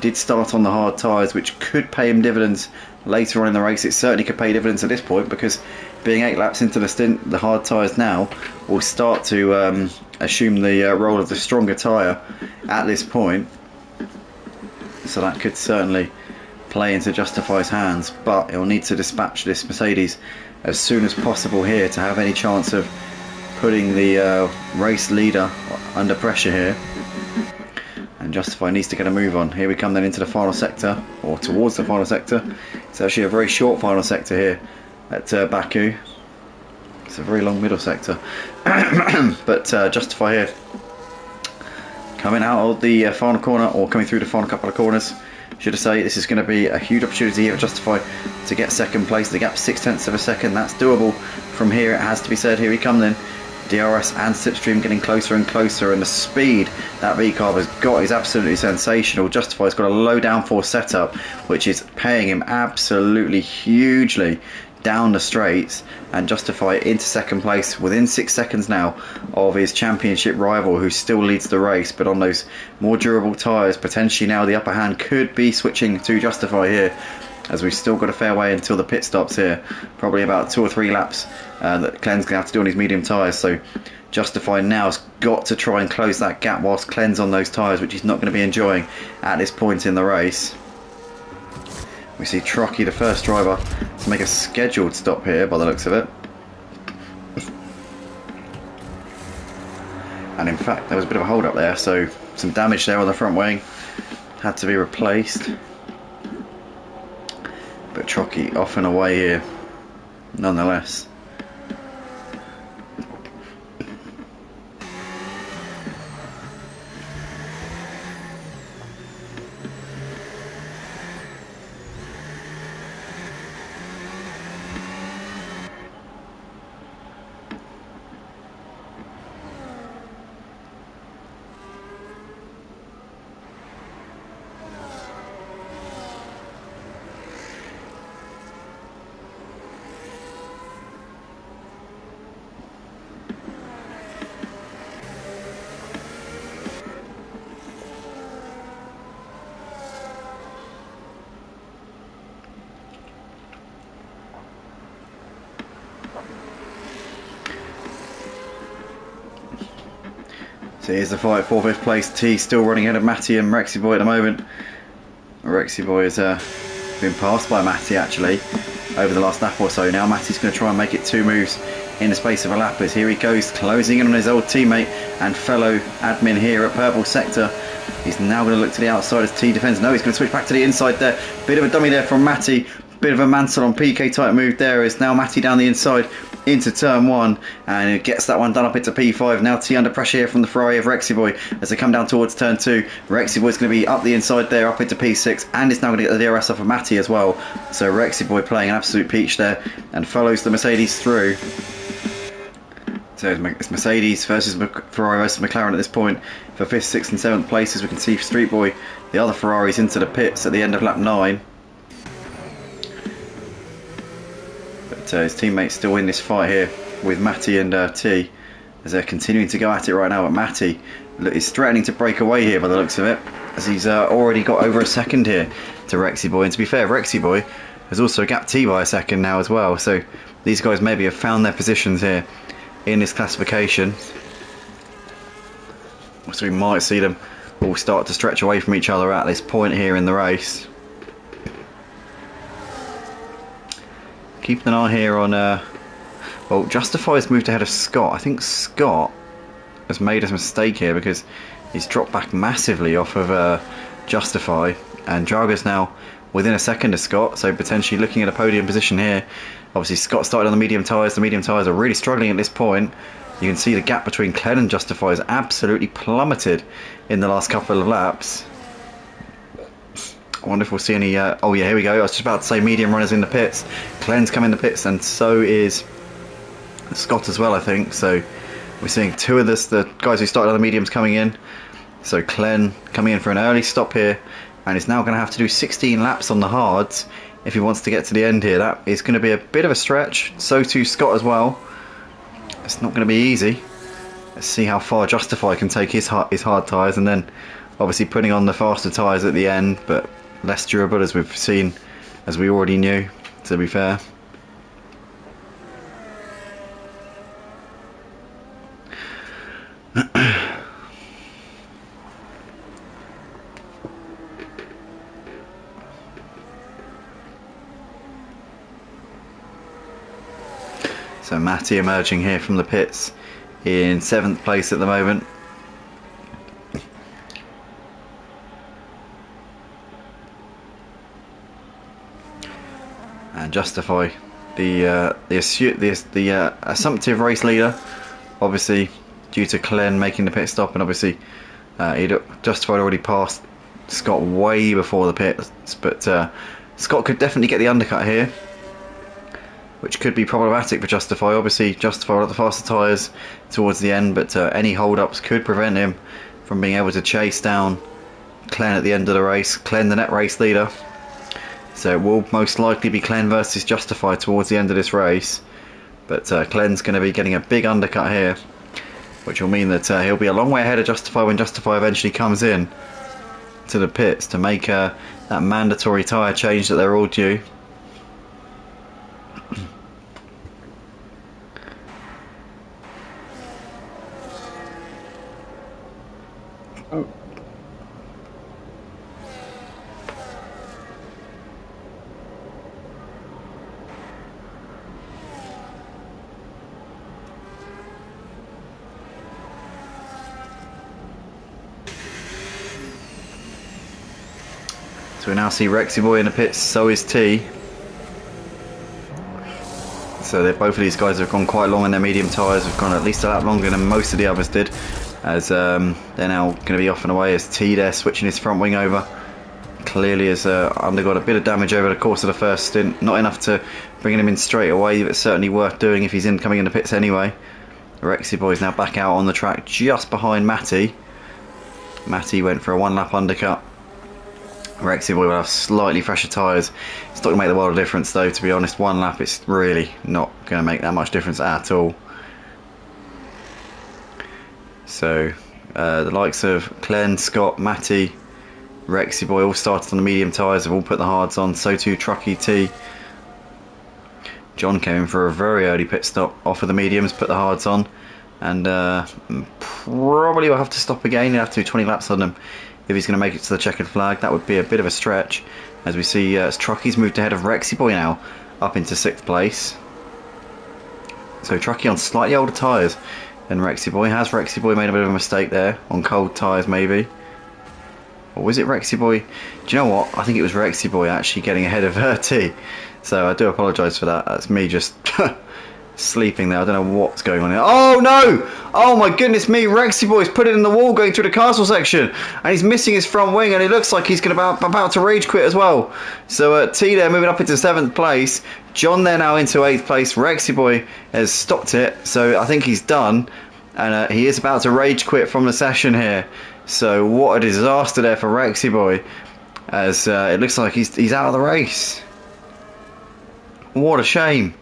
S1: did start on the hard tyres, which could pay him dividends later on in the race. It certainly could pay dividends at this point, because being 8 laps into the stint, the hard tyres now will start to assume the role of the stronger tyre at this point. So that could certainly play into Justify's hands, but he'll need to dispatch this Mercedes as soon as possible here to have any chance of putting the race leader under pressure here. And Justify needs to get a move on. Here we come then into the final sector, or towards the final sector. It's actually a very short final sector here at Baku. It's a very long middle sector. But Justify here coming out of the final corner, or coming through the final couple of corners, should I say. This is going to be a huge opportunity here for Justify to get 2nd place. The gap 0.6 of a second, that's doable from here, it has to be said. Here we come then. DRS and slipstream getting closer and closer, and the speed that V-Carb has got is absolutely sensational. Justify's got a low downforce setup, which is paying him absolutely hugely down the straights, and Justify into 2nd place within 6 seconds now of his championship rival, who still leads the race, but on those more durable tyres. Potentially now the upper hand could be switching to Justify here, as we've still got a fair way until the pit stops here. Probably about 2 or 3 laps that Clen's going to have to do on his medium tyres. So Justify now has got to try and close that gap whilst Clen's on those tyres, which he's not going to be enjoying at this point in the race. We see Truckee, the first driver, to make a scheduled stop here by the looks of it. And in fact, there was a bit of a hold up there, so some damage there on the front wing had to be replaced. But Truckee off and away here nonetheless. So here's the fight for 5th place. T still running ahead of Matty and Rexy Boy at the moment. Rexy Boy has been passed by Matty actually over the last lap or so. Now Matty's going to try and make it 2 moves in the space of a lap, as here he goes, closing in on his old teammate and fellow admin here at Purple Sector. He's now going to look to the outside as T defends. No, he's going to switch back to the inside there. Bit of a dummy there from Matty. Bit of a Mansell PK type move there as now Matty down the inside into turn 1 and it gets that one done up into P5. Now T under pressure here from the Ferrari of Rexy Boy as they come down towards turn 2. Rexy Boy's going to be up the inside there up into P6 and it's now going to get the DRS off of Matty as well. So Rexy Boy playing an absolute peach there and follows the Mercedes through. So it's Mercedes versus Ferrari versus McLaren at this point for 5th, 6th and 7th places. We can see Street Boy, the other Ferraris, into the pits at the end of lap 9. But his teammates still in this fight here with Matty and T as they're continuing to go at it right now. But Matty is threatening to break away here by the looks of it as he's already got over a second here to Rexy Boy. And to be fair, Rexy Boy has also gapped T by a second now as well. So these guys maybe have found their positions here in this classification, so we might see them all start to stretch away from each other at this point here in the race. Keeping an eye here on well, Justify's moved ahead of Scott. I think Scott has made a mistake here because he's dropped back massively off of Justify, and Draga's now within a second of Scott, so potentially looking at a podium position here. Obviously Scott started on the medium tyres. The medium tyres are really struggling at this point. You can see the gap between Clen and Justify has absolutely plummeted in the last couple of laps. I wonder if we'll see any oh yeah, here we go. I was just about to say medium runners in the pits. Clen's come in the pits and so is Scott as well, I think. So we're seeing two of the guys who started on the mediums coming in. So Clen coming in for an early stop here, and is now going to have to do 16 laps on the hards if he wants to get to the end here. That is going to be a bit of a stretch. So too Scott as well. It's not going to be easy. Let's see how far Justify can take his hard tyres, and then obviously putting on the faster tyres at the end, but less durable as we've seen, as we already knew, to be fair. So Matty emerging here from the pits in 7th place at the moment. And Justify, the assumptive race leader, obviously due to Clen making the pit stop, and obviously Justified already passed Scott way before the pits, but Scott could definitely get the undercut here, which could be problematic for Justify. Obviously Justify got the faster tyres towards the end, but any hold-ups could prevent him from being able to chase down Clen at the end of the race. Clen the net race leader, so it will most likely be Clen versus Justify towards the end of this race, but Clen's going to be getting a big undercut here, which will mean that he'll be a long way ahead of Justify when Justify eventually comes in to the pits to make that mandatory tyre change that they're all due.
S3: Oh.
S1: So we now see Rexy Boy in the pits, so is T. So both of these guys have gone quite long in their medium tyres, have gone at least a lap longer than most of the others did, as they're now going to be off and away as T there switching his front wing over. Clearly has undergone a bit of damage over the course of the first stint, not enough to bring him in straight away, but certainly worth doing if he's coming in the pits anyway. Rexy Boy is now back out on the track just behind Matty. Matty went for a 1 lap undercut. Rexy Boy will have slightly fresher tyres. It's not going to make the world of difference though, to be honest. 1 lap, it's really not going to make that much difference at all. So the likes of Clen, Scott, Matty, Rexy Boy all started on the medium tyres, have all put the hards on. So too Trucky T. John came in for a very early pit stop off of the mediums, put the hards on, and probably will have to stop again. He'll have to do 20 laps on them if he's going to make it to the checkered flag. That would be a bit of a stretch, as we see Trucky's moved ahead of Rexy Boy now up into 6th place. So Trucky on slightly older tyres than Rexy Boy. Has Rexy Boy made a bit of a mistake there on cold tyres maybe? Or was it Rexy Boy? Do you know what? I think it was Rexy Boy actually getting ahead of T. So I do apologise for that. That's me just sleeping there. I don't know what's going on here. Oh no! Oh my goodness me! Rexy Boy's put it in the wall going through the castle section. And he's missing his front wing, and it looks like he's about to rage quit as well. So T there moving up into 7th place. John there now into 8th place. Rexy Boy has stopped it. So I think he's done. And he is about to rage quit from the session here. So what a disaster there for Rexy Boy, as it looks like he's out of the race. What a shame.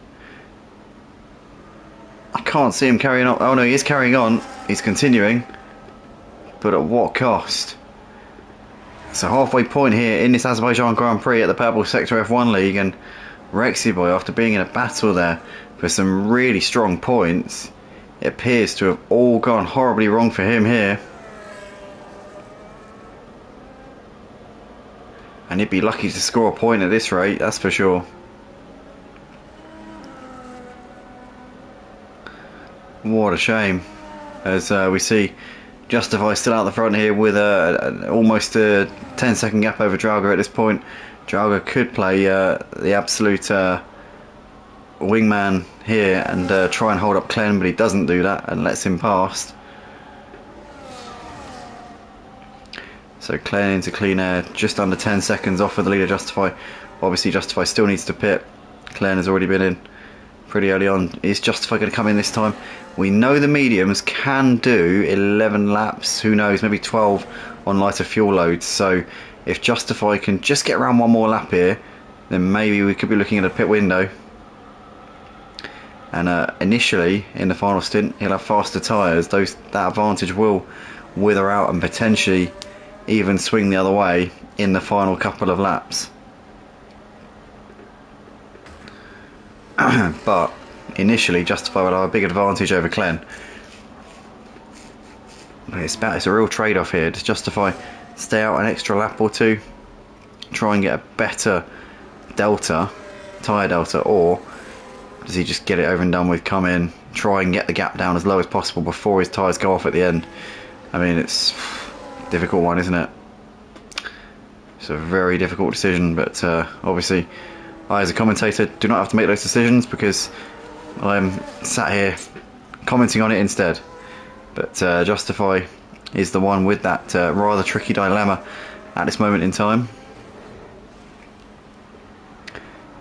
S1: I can't see him carrying on. Oh no, he is carrying on. He's continuing, but at what cost? So halfway point here in this Azerbaijan Grand Prix at the Purple Sector F1 League, and Rexy Boy, after being in a battle there for some really strong points, it appears to have all gone horribly wrong for him here. And he'd be lucky to score a point at this rate, that's for sure. What a shame. As we see Justify still out the front here with almost a 10-second gap over Draga at this point. Draga could play the absolute wingman here and try and hold up Clem, but he doesn't do that and lets him past. So Clem into clean air, just under 10 seconds off of the leader Justify. Obviously Justify still needs to pit. Clem has already been in pretty early on. Is Justify going to come in this time? We know the mediums can do 11 laps, who knows, maybe 12 on lighter fuel loads. So if Justify can just get around one more lap here, then maybe we could be looking at a pit window. And initially in the final stint he'll have faster tyres. That advantage will wither out and potentially even swing the other way in the final couple of laps. But initially Justify will have a big advantage over Clen. It's a real trade-off here. Does Justify stay out an extra lap or two, try and get a better delta, tyre delta, or does he just get it over and done with, come in, try and get the gap down as low as possible before his tyres go off at the end? I mean, it's a difficult one, isn't it? It's a very difficult decision, but obviously I, as a commentator, do not have to make those decisions because I'm sat here commenting on it instead. But Justify is the one with that rather tricky dilemma at this moment in time.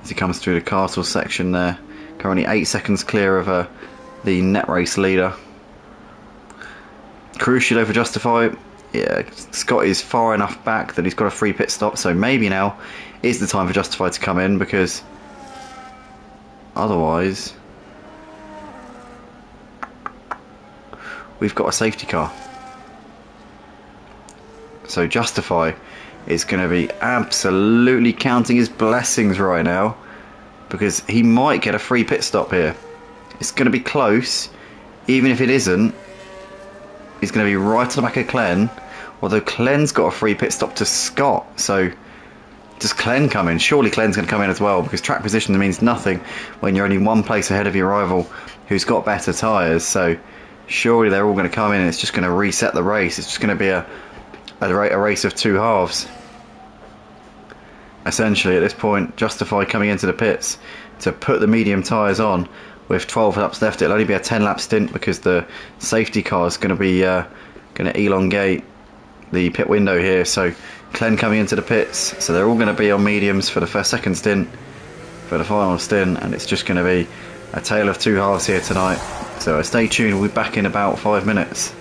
S1: As he comes through the castle section there, currently 8 seconds clear of the net race leader. Crucial over Justify. Yeah, Scott is far enough back that he's got a free pit stop, so maybe now is the time for Justify to come in, because otherwise we've got a safety car. So Justify is going to be absolutely counting his blessings right now, because he might get a free pit stop here. It's going to be close. Even if it isn't, he's going to be right on the back of Clen, although Clen's got a free pit stop to Scott. So does Clen come in? Surely Clen's going to come in as well, because track position means nothing when you're only one place ahead of your rival who's got better tyres. So surely they're all going to come in and it's just going to reset the race. It's just going to be a race of two halves. Essentially at this point, Justify coming into the pits to put the medium tyres on with 12 laps left. It'll only be a 10 lap stint because the safety car is going to be going to elongate the pit window here. So Clen coming into the pits, so they're all going to be on mediums for the second stint, for the final stint, and it's just going to be a tale of two halves here tonight. So stay tuned, we'll be back in about 5 minutes.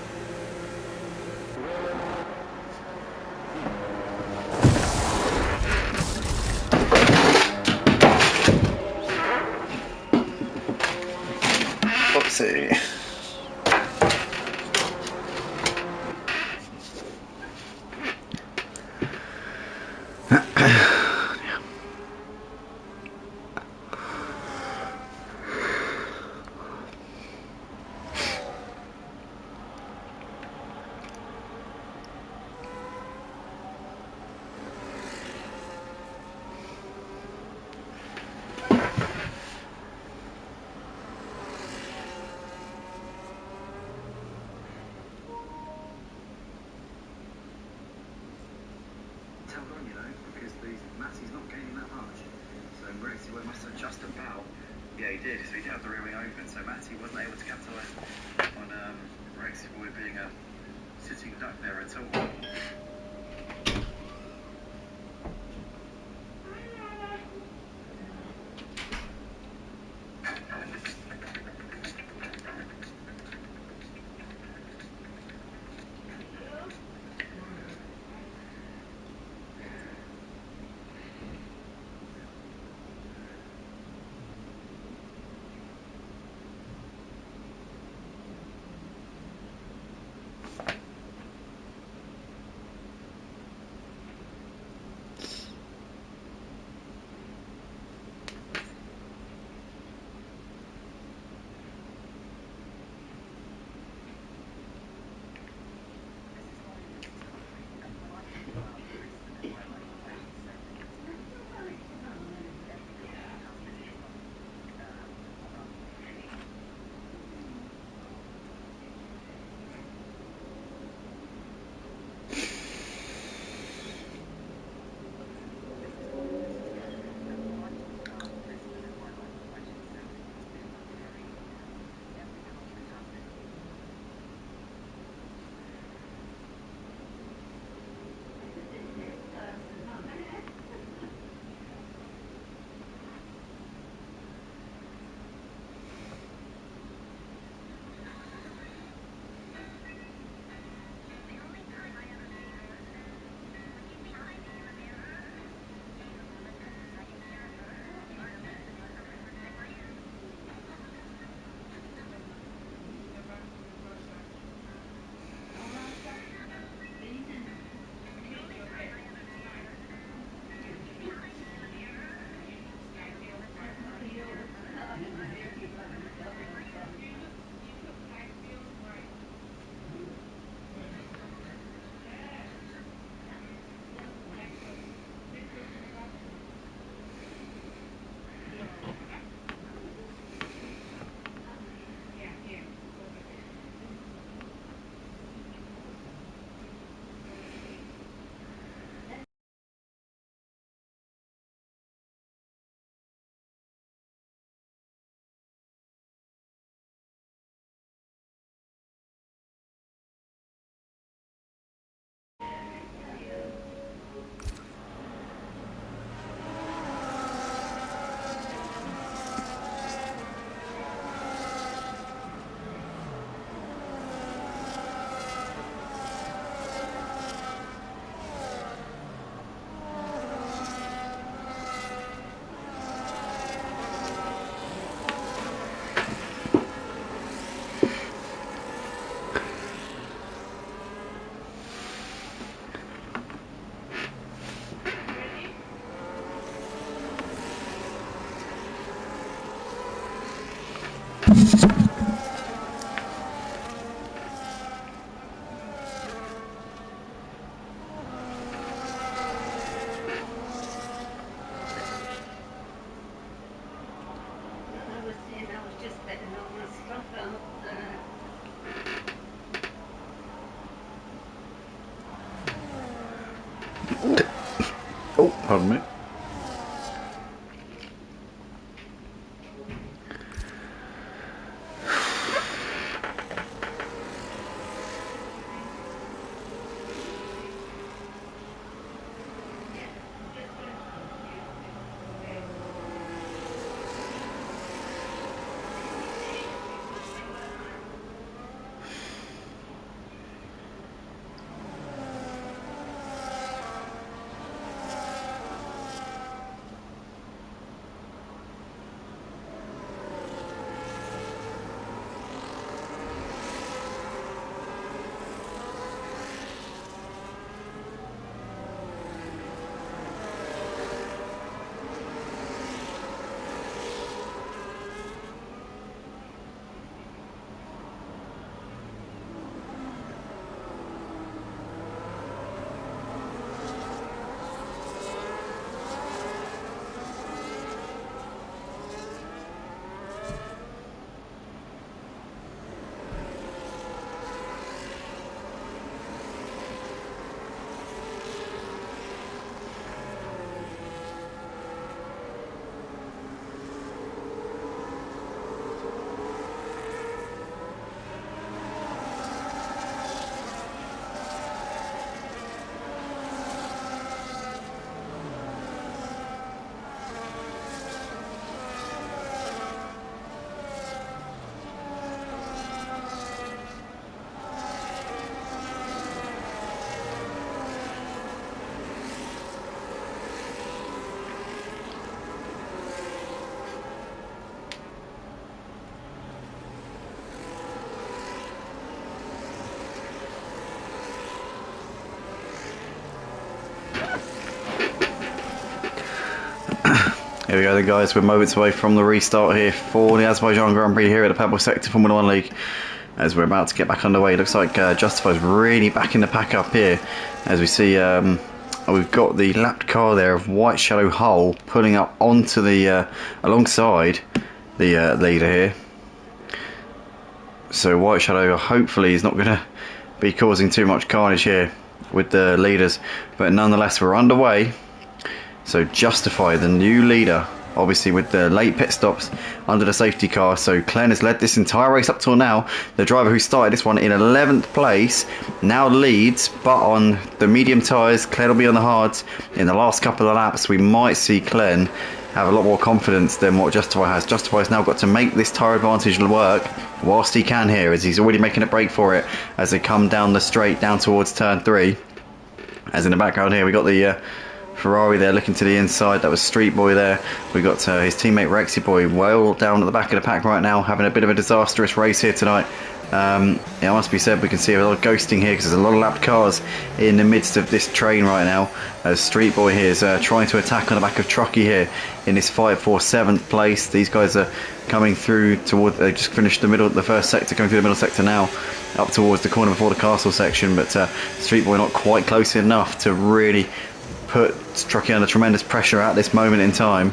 S1: Oopsie. losing. Matty's not gaining that much. So Rexy must have just about. Yeah, he did. So he did have the rear wing open. So Matty wasn't able to capitalise on Rexy Boy being a sitting duck there at all.
S3: Oh, pardon me.
S1: Here we go then, guys. We're moments away from the restart here for the Azerbaijan Grand Prix here at the Purple Sector Formula 1 League. As we're about to get back underway, it looks like Justify's really backing the pack up here. As we see, we've got the lapped car there of White Shadow Hull pulling up onto the alongside the leader here. So White Shadow hopefully is not going to be causing too much carnage here with the leaders, but nonetheless we're underway. So Justify, the new leader, obviously with the late pit stops under the safety car. So Glenn has led this entire race up till now. The driver who started this one in 11th place now leads, but on the medium tyres. Glenn will be on the hards. In the last couple of laps, we might see Glenn have a lot more confidence than what Justify has. Justify has now got to make this tyre advantage work whilst he can here, as he's already making a break for it as they come down the straight down towards turn 3. As in the background here, we got the Ferrari there looking to the inside. That was Street Boy there. We got his teammate Rexy Boy well down at the back of the pack right now, having a bit of a disastrous race here tonight. It must be said, we can see a lot of ghosting here because there's a lot of lapped cars in the midst of this train right now, as Street Boy here is trying to attack on the back of Truckee here in this fight for 7th place. These guys are coming through toward, they just finished the first sector, going through the middle sector now up towards the corner before the castle section, but Street Boy not quite close enough to really put Truckee under tremendous pressure at this moment in time.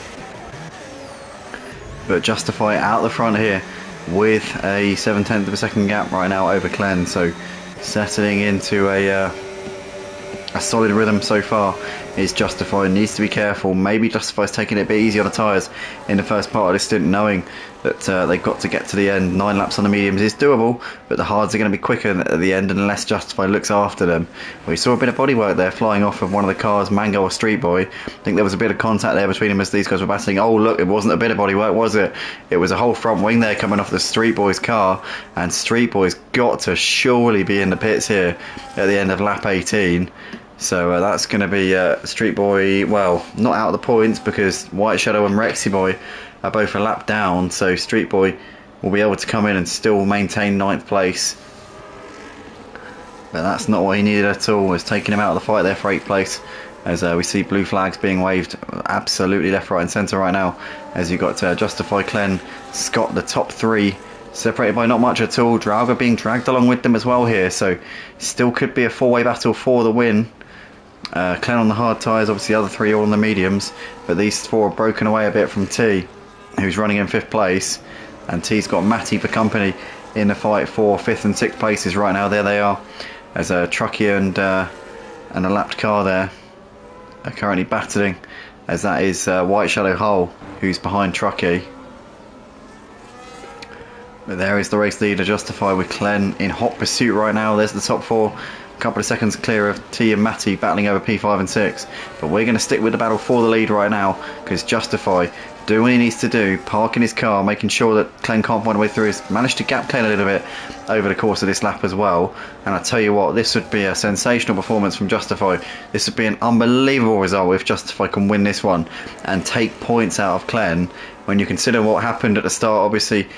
S1: But Justify out the front here with a 7/10 of a second gap right now over Glenn, so settling into a solid rhythm so far is Justify. Needs to be careful. Maybe Justify's taking it a bit easy on the tyres in the first part of this stint, knowing that they've got to get to the end. 9 laps on the mediums is doable, but the hards are going to be quicker at the end unless Justify looks after them. We saw a bit of bodywork there flying off of one of the cars, Mango or Street Boy. I think there was a bit of contact there between them as these guys were battling. Oh look, it wasn't a bit of bodywork, was it? It was a whole front wing there coming off the Street Boy's car, and Street Boy's got to surely be in the pits here at the end of lap 18. So that's going to be Street Boy, well, not out of the points because White Shadow and Rexy Boy are both a lap down, so Street Boy will be able to come in and still maintain 9th place. But that's not what he needed at all. It's taking him out of the fight there for 8th place, as we see blue flags being waved absolutely left, right and centre right now, as you've got Justify, Glenn, Scott, the top 3 separated by not much at all. Drauga being dragged along with them as well here, so still could be a 4-way battle for the win. Glenn on the hard tyres, obviously the other 3 all on the mediums, but these 4 are broken away a bit from T, who's running in 5th place, and T's got Matty for company in the fight for 5th and 6th places right now. There they are, as a Truckee and a lapped car there are currently battling, as that is White Shadow Hull who's behind Truckee. But there is the race leader, Justify, with Glenn in hot pursuit right now. There's the top 4. A couple of seconds clear of T and Matty battling over P5 and 6. But we're going to stick with the battle for the lead right now, because Justify doing what he needs to do, parking his car, making sure that Glenn can't find a way through. He's managed to gap Glenn a little bit over the course of this lap as well. And I tell you what, this would be a sensational performance from Justify. This would be an unbelievable result if Justify can win this one and take points out of Glenn. When you consider what happened at the start, obviously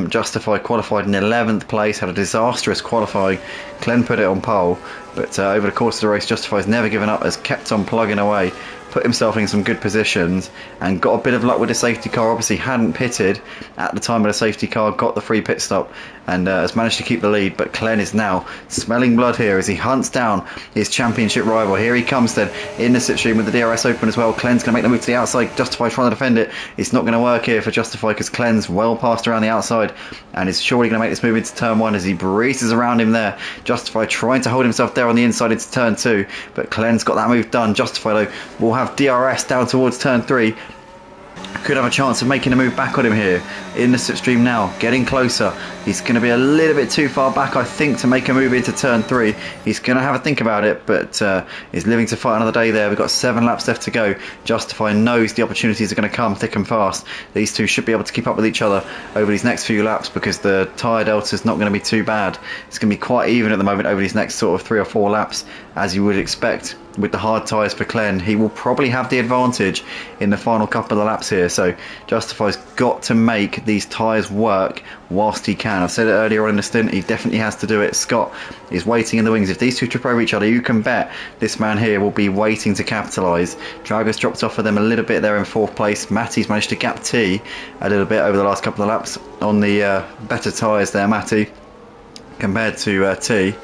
S1: Justify qualified in 11th place, had a disastrous qualifying. Glenn put it on pole, but over the course of the race, Justify's never given up, has kept on plugging away, put himself in some good positions, and got a bit of luck with the safety car. Obviously hadn't pitted at the time of the safety car, got the free pit stop, and has managed to keep the lead. But Glenn is now smelling blood here as he hunts down his championship rival. Here he comes then in the slipstream with the DRS open as well. Glenn's going to make the move to the outside. Justify trying to defend it. It's not going to work here for Justify because Glenn's well passed around the outside and is surely going to make this move into turn 1 as he breezes around him there. Justify trying to hold himself there on the inside into turn 2, but Glenn's got that move done. Justify though will have DRS down towards turn 3. Could have a chance of making a move back on him here in the slipstream now, getting closer. He's going to be a little bit too far back, I think, to make a move into turn 3. He's going to have a think about it, but he's living to fight another day there. We've got 7 laps left to go. Justify knows the opportunities are going to come thick and fast. These two should be able to keep up with each other over these next few laps because the tyre delta is not going to be too bad. It's going to be quite even at the moment over these next sort of 3 or 4 laps, as you would expect. with the hard tyres for Glenn, he will probably have the advantage in the final couple of laps here. So Justify's got to make these tyres work whilst he can. I've said it earlier on in the stint, he definitely has to do it. Scott is waiting in the wings. If these two trip over each other, you can bet this man here will be waiting to capitalise. Drago's dropped off for them a little bit there in 4th place. Matty's managed to gap T a little bit over the last couple of laps on the better tyres there, Matty, compared to T.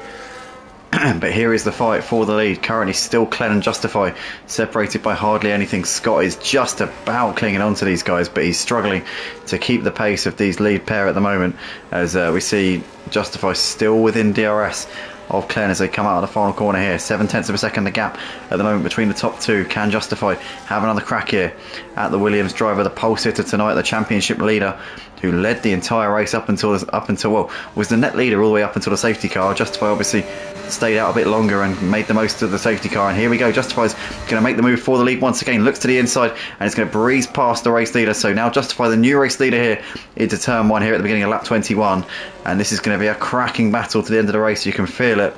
S1: But here is the fight for the lead. Currently still Glenn and Justify separated by hardly anything. Scott is just about clinging on to these guys, but he's struggling to keep the pace of these lead pair at the moment, as we see Justify still within DRS of Glenn as they come out of the final corner here. 7/10 of a second the gap at the moment between the top two. Can Justify have another crack here at the Williams driver, the pole sitter tonight, the championship leader, who led the entire race up until well, was the net leader all the way up until the safety car. Justify obviously stayed out a bit longer and made the most of the safety car, and here we go. Justify's going to make the move for the lead once again, looks to the inside and it's going to breeze past the race leader. So now Justify, the new race leader here, into turn 1 here at the beginning of lap 21, and this is going to be a cracking battle to the end of the race. You can feel it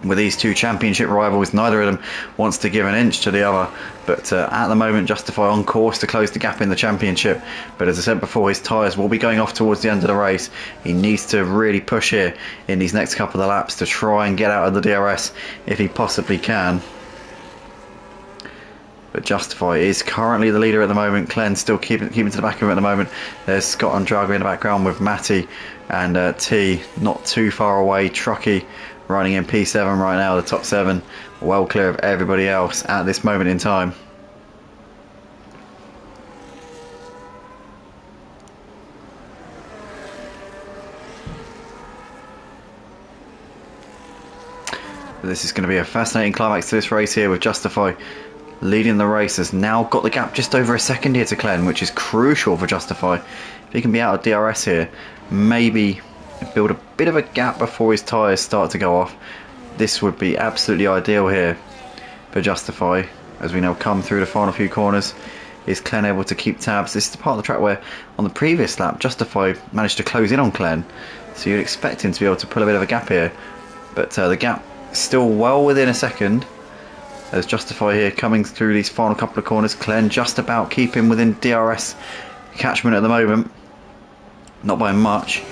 S1: with these two championship rivals. Neither of them wants to give an inch to the other, but at the moment Justify on course to close the gap in the championship. But as I said before, his tyres will be going off towards the end of the race. He needs to really push here in these next couple of laps to try and get out of the DRS if he possibly can. But Justify is currently the leader at the moment. Glenn still keeping to the back of him at the moment. There's Scott and Drago in the background with Matty and T not too far away. Truckee running in P7 right now, the top 7, well clear of everybody else at this moment in time. This is going to be a fascinating climax to this race here, with Justify leading the race. Has now got the gap just over a second here to Glenn, which is crucial for Justify. If he can be out of DRS here, maybe build a bit of a gap before his tyres start to go off, this would be absolutely ideal here for Justify. As we now come through the final few corners, is Glenn able to keep tabs? This is the part of the track where on the previous lap Justify managed to close in on Glenn, so you'd expect him to be able to pull a bit of a gap here, but the gap still well within a second as Justify here coming through these final couple of corners. Glenn just about keeping within DRS catchment at the moment, not by much.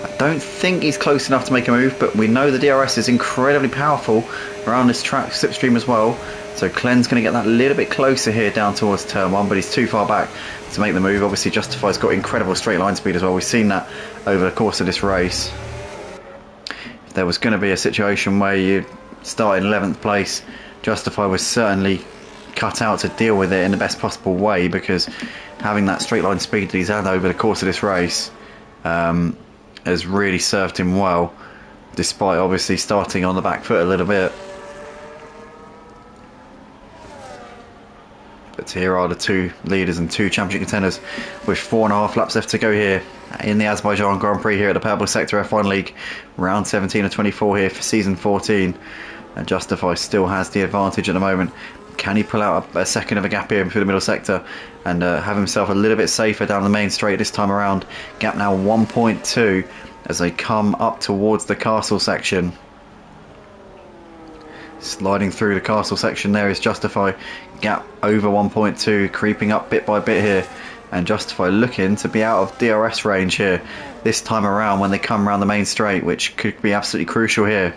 S1: I don't think he's close enough to make a move, but we know the DRS is incredibly powerful around this track slipstream as well. So Glenn's going to get that little bit closer here down towards turn 1, but he's too far back to make the move. Obviously Justify's got incredible straight line speed as well. We've seen that over the course of this race. If there was going to be a situation where you start in 11th place, Justify was certainly cut out to deal with it in the best possible way, because having that straight line speed that he's had over the course of this race has really served him well, despite obviously starting on the back foot a little bit. But here are the two leaders and two championship contenders with 4.5 laps left to go here in the Azerbaijan Grand Prix here at the Purple Sector F1 League, round 17 of 24 here for season 14. And Justify still has the advantage at the moment. Can he pull out a second of a gap here through the middle sector and have himself a little bit safer down the main straight this time around? Gap now 1.2 as they come up towards the castle section. Sliding through the castle section there is Justify. Gap over 1.2, creeping up bit by bit here. And Justify looking to be out of DRS range here this time around when they come around the main straight, which could be absolutely crucial here.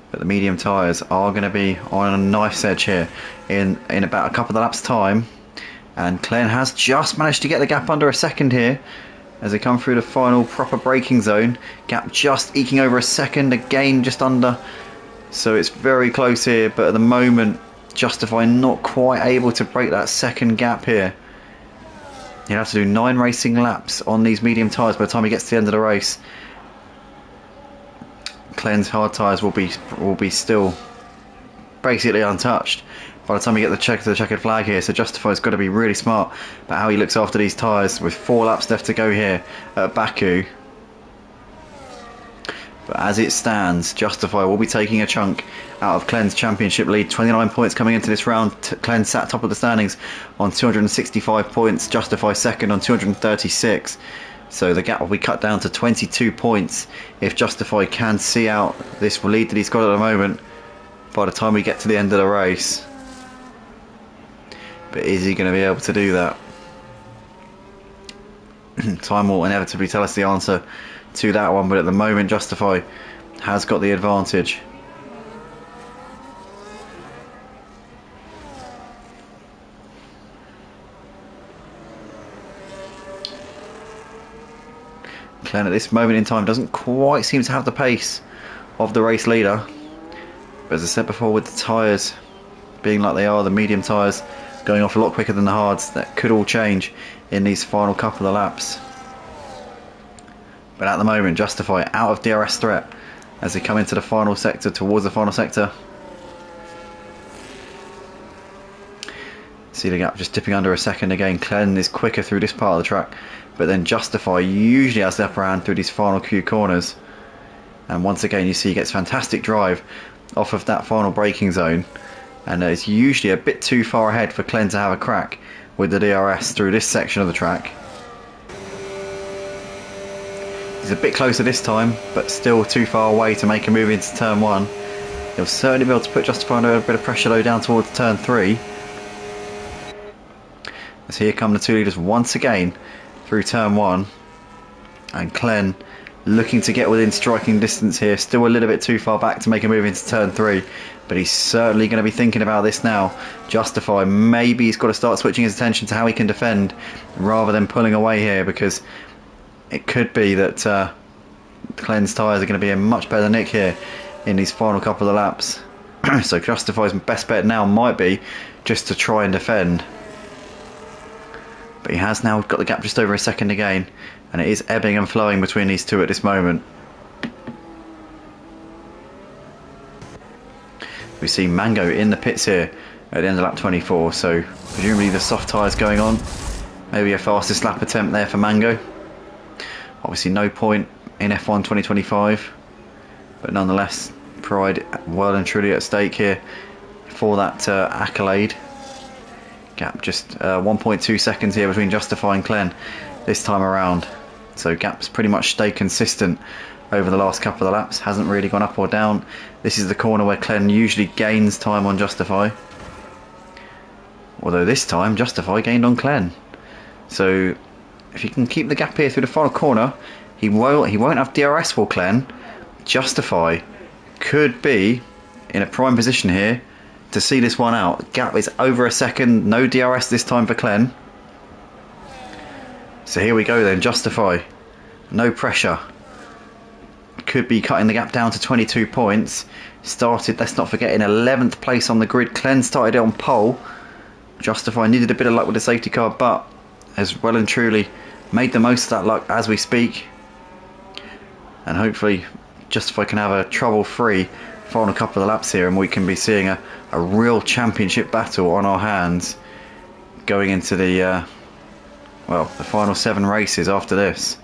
S1: But the medium tyres are going to be on a knife's edge here in about a couple of laps time, and Glenn has just managed to get the gap under a second here as they come through the final proper braking zone. Gap just eking over a second, again just under, so it's very close here, but at the moment Justify not quite able to break that second gap here. He'll have to do 9 racing laps on these medium tyres by the time he gets to the end of the race. Glenn's hard tyres will be still basically untouched by the time you get the checkered flag here. So Justify's got to be really smart about how he looks after these tyres, with 4 laps left to go here at Baku. But as it stands, Justify will be taking a chunk out of Glenn's championship lead. 29 points coming into this round. Glenn sat top of the standings on 265 points. Justify second on 236. So the gap will be cut down to 22 points if Justify can see out this lead that he's got at the moment by the time we get to the end of the race. But is he going to be able to do that? Time will inevitably tell us the answer to that one, but at the moment Justify has got the advantage. Glenn at this moment in time doesn't quite seem to have the pace of the race leader, but as I said before, with the tyres being like they are, the medium tyres going off a lot quicker than the hards, that could all change in these final couple of laps. But at the moment Justify out of DRS threat as they come into the final sector, towards the final sector. See the gap just dipping under a second again. Glenn is quicker through this part of the track, but then Justify usually has the upper hand through these final few corners. And once again you see he gets fantastic drive off of that final braking zone, and it's usually a bit too far ahead for Glenn to have a crack with the DRS through this section of the track. He's a bit closer this time, but still too far away to make a move into turn 1. He'll certainly be able to put Justify under a bit of pressure though down towards turn 3. As here come the two leaders once again through turn 1, and Glenn looking to get within striking distance here, still a little bit too far back to make a move into turn 3, but he's certainly going to be thinking about this now. Justify, maybe he's got to start switching his attention to how he can defend rather than pulling away here, because it could be that Glenn's tyres are going to be in much better nick here in these final couple of laps. So Justify's best bet now might be just to try and defend. But he has now got the gap just over a second again, and it is ebbing and flowing between these two at this moment. We see Mango in the pits here at the end of lap 24, so presumably the soft tyres going on. Maybe a fastest lap attempt there for Mango. Obviously no point in F1 2025, but nonetheless pride well and truly at stake here for that accolade. Gap just 1.2 seconds here between Justify and Glenn this time around, so gap's pretty much stayed consistent over the last couple of laps, hasn't really gone up or down. This is the corner where Glenn usually gains time on Justify, although this time Justify gained on Glenn. So if you can keep the gap here through the final corner, he won't have DRS for Glenn. Justify could be in a prime position here to see this one out. Gap is over a second, no DRS this time for Glenn. So here we go then, Justify, no pressure. Could be cutting the gap down to 22 points. Started, let's not forget, in 11th place on the grid. Glenn started it on pole. Justify needed a bit of luck with the safety car, but has well and truly made the most of that luck as we speak. And hopefully Justify can have a trouble-free final couple of laps here, and we can be seeing a real championship battle on our hands going into the the final 7 races after this.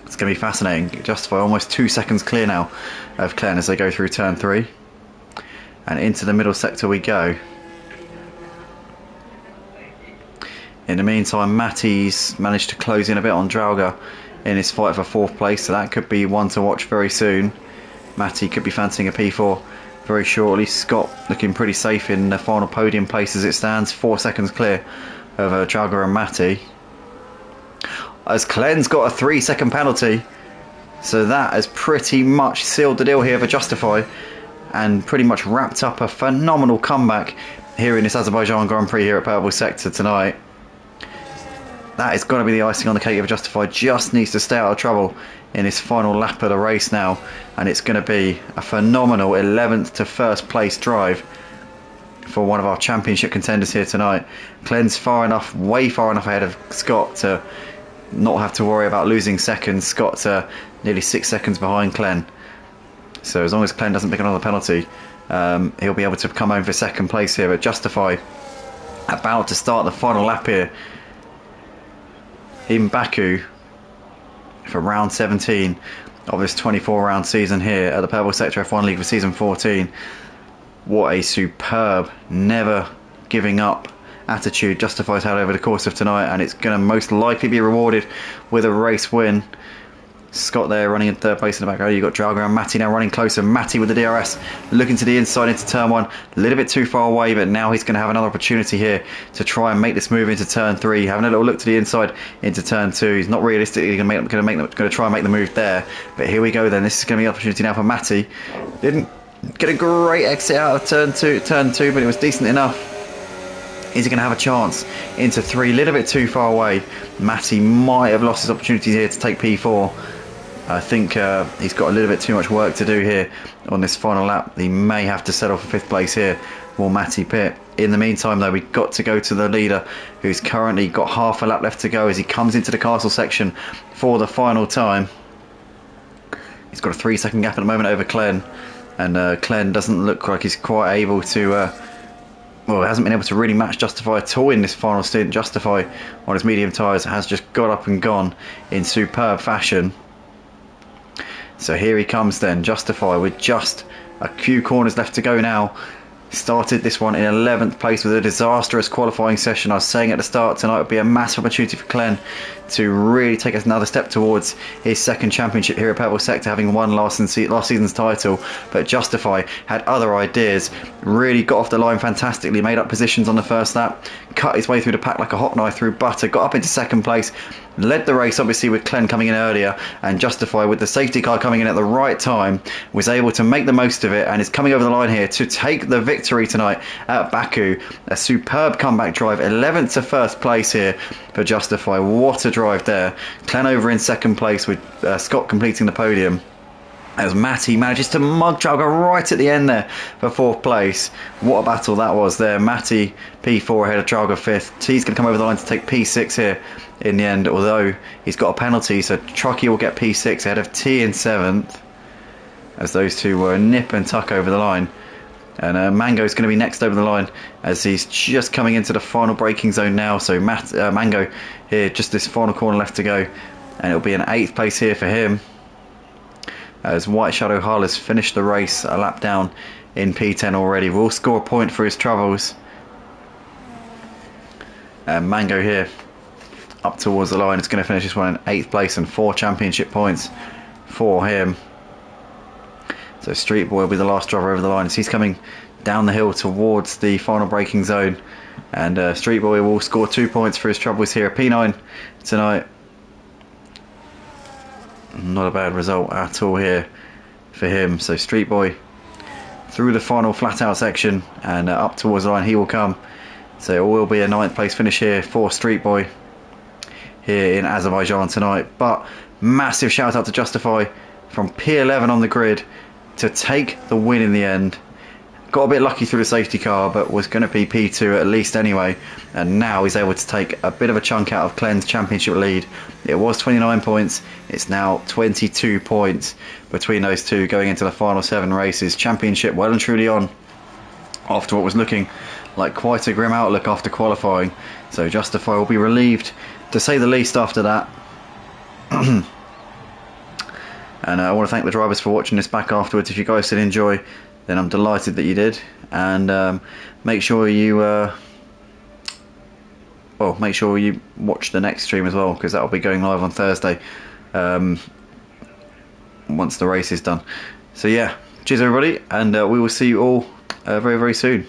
S1: It's going to be fascinating. Justify almost 2 seconds clear now of Glenn as they go through turn 3, and into the middle sector we go. In the meantime, Matty's managed to close in a bit on Drauga in his fight for 4th place, so that could be one to watch very soon. Matty could be fancying a P4 very shortly. Scott looking pretty safe in the final podium place as it stands, 4 seconds clear of Drauga and Matty. As Glenn's got a 3-second penalty, so that has pretty much sealed the deal here for Justify, and pretty much wrapped up a phenomenal comeback here in this Azerbaijan Grand Prix here at Purple Sector tonight. That is going to be the icing on the cake of Justify. Just needs to stay out of trouble in his final lap of the race now, and it's going to be a phenomenal 11th to 1st place drive for one of our championship contenders here tonight. Glenn's far enough, way far enough ahead of Scott to not have to worry about losing seconds. Scott's nearly 6 seconds behind Glenn, so as long as Glenn doesn't pick another penalty, he'll be able to come home for 2nd place here. But Justify about to start the final lap here in Baku for round 17 of this 24 round season here at the Purple Sector F1 League for season 14. What a superb, never giving up attitude Justify's had over the course of tonight, and it's going to most likely be rewarded with a race win. Scott there running in third place in the background. You've got Drago and Matty now running closer. Matty with the DRS looking to the inside into turn 1. A little bit too far away, but now he's going to have another opportunity here to try and make this move into turn 3. Having a little look to the inside into turn 2. He's not realistically going to try and make the move there. But here we go then. This is going to be an opportunity now for Matty. Didn't get a great exit out of turn 2, but it was decent enough. Is he going to have a chance into 3? A little bit too far away. Matty might have lost his opportunity here to take P4. I think he's got a little bit too much work to do here on this final lap. He may have to settle for 5th place here. Will Matty pit? In the meantime, though, we've got to go to the leader, who's currently got half a lap left to go as he comes into the castle section for the final time. He's got a 3-second gap at the moment over Clen, and Clen doesn't look like he's quite able to... well, hasn't been able to really match Justify at all in this final stint. Justify on his medium tyres has just got up and gone in superb fashion. So here he comes then, Justify, with just a few corners left to go now. Started this one in 11th place with a disastrous qualifying session. I was saying at the start tonight it would be a massive opportunity for Clen to really take us another step towards his 2nd championship here at Purple Sector, having won last season's title. But Justify had other ideas, really got off the line fantastically, made up positions on the first lap, cut his way through the pack like a hot knife through butter, got up into 2nd place, led the race obviously with Clen coming in earlier, and Justify with the safety car coming in at the right time was able to make the most of it and is coming over the line here to take the victory tonight at Baku. A superb comeback drive, 11th to 1st place here for Justify. What a drive there. Clen over in 2nd place with Scott completing the podium, as Matty manages to mug Drago right at the end there for 4th place. What a battle that was there. Matty P4 ahead of Drago 5th. T's going to come over the line to take P6 here in the end, although he's got a penalty, so Truckee will get P6 ahead of T in 7th, as those two were nip and tuck over the line. And Mango's going to be next over the line as he's just coming into the final braking zone now. So Mango here, just this final corner left to go, and it'll be an 8th place here for him, as White Shadow Hull has finished the race a lap down in P10 already. Will score a point for his travels. And Mango here up towards the line is going to finish this one in 8th place and 4 championship points for him. So Street Boy will be the last driver over the line as he's coming down the hill towards the final braking zone. And Street Boy will score 2 points for his troubles here at P9 tonight. Not a bad result at all here for him. So Street Boy through the final flat out section and up towards the line he will come. So it will be a 9th place finish here for Street Boy here in Azerbaijan tonight. But massive shout out to Justify from P11 on the grid to take the win in the end. Got a bit lucky through the safety car, but was going to be P2 at least anyway, and now he's able to take a bit of a chunk out of Clen's championship lead. It was 29 points, it's now 22 points between those two going into the final 7 races. Championship well and truly on after what was looking like quite a grim outlook after qualifying. So Justify will be relieved to say the least after that. And I want to thank the drivers for watching this back afterwards. If you guys did enjoy, then I'm delighted that you did. And make sure you make sure you watch the next stream as well, because that will be going live on Thursday once the race is done. So yeah, cheers everybody, and we will see you all very, very soon.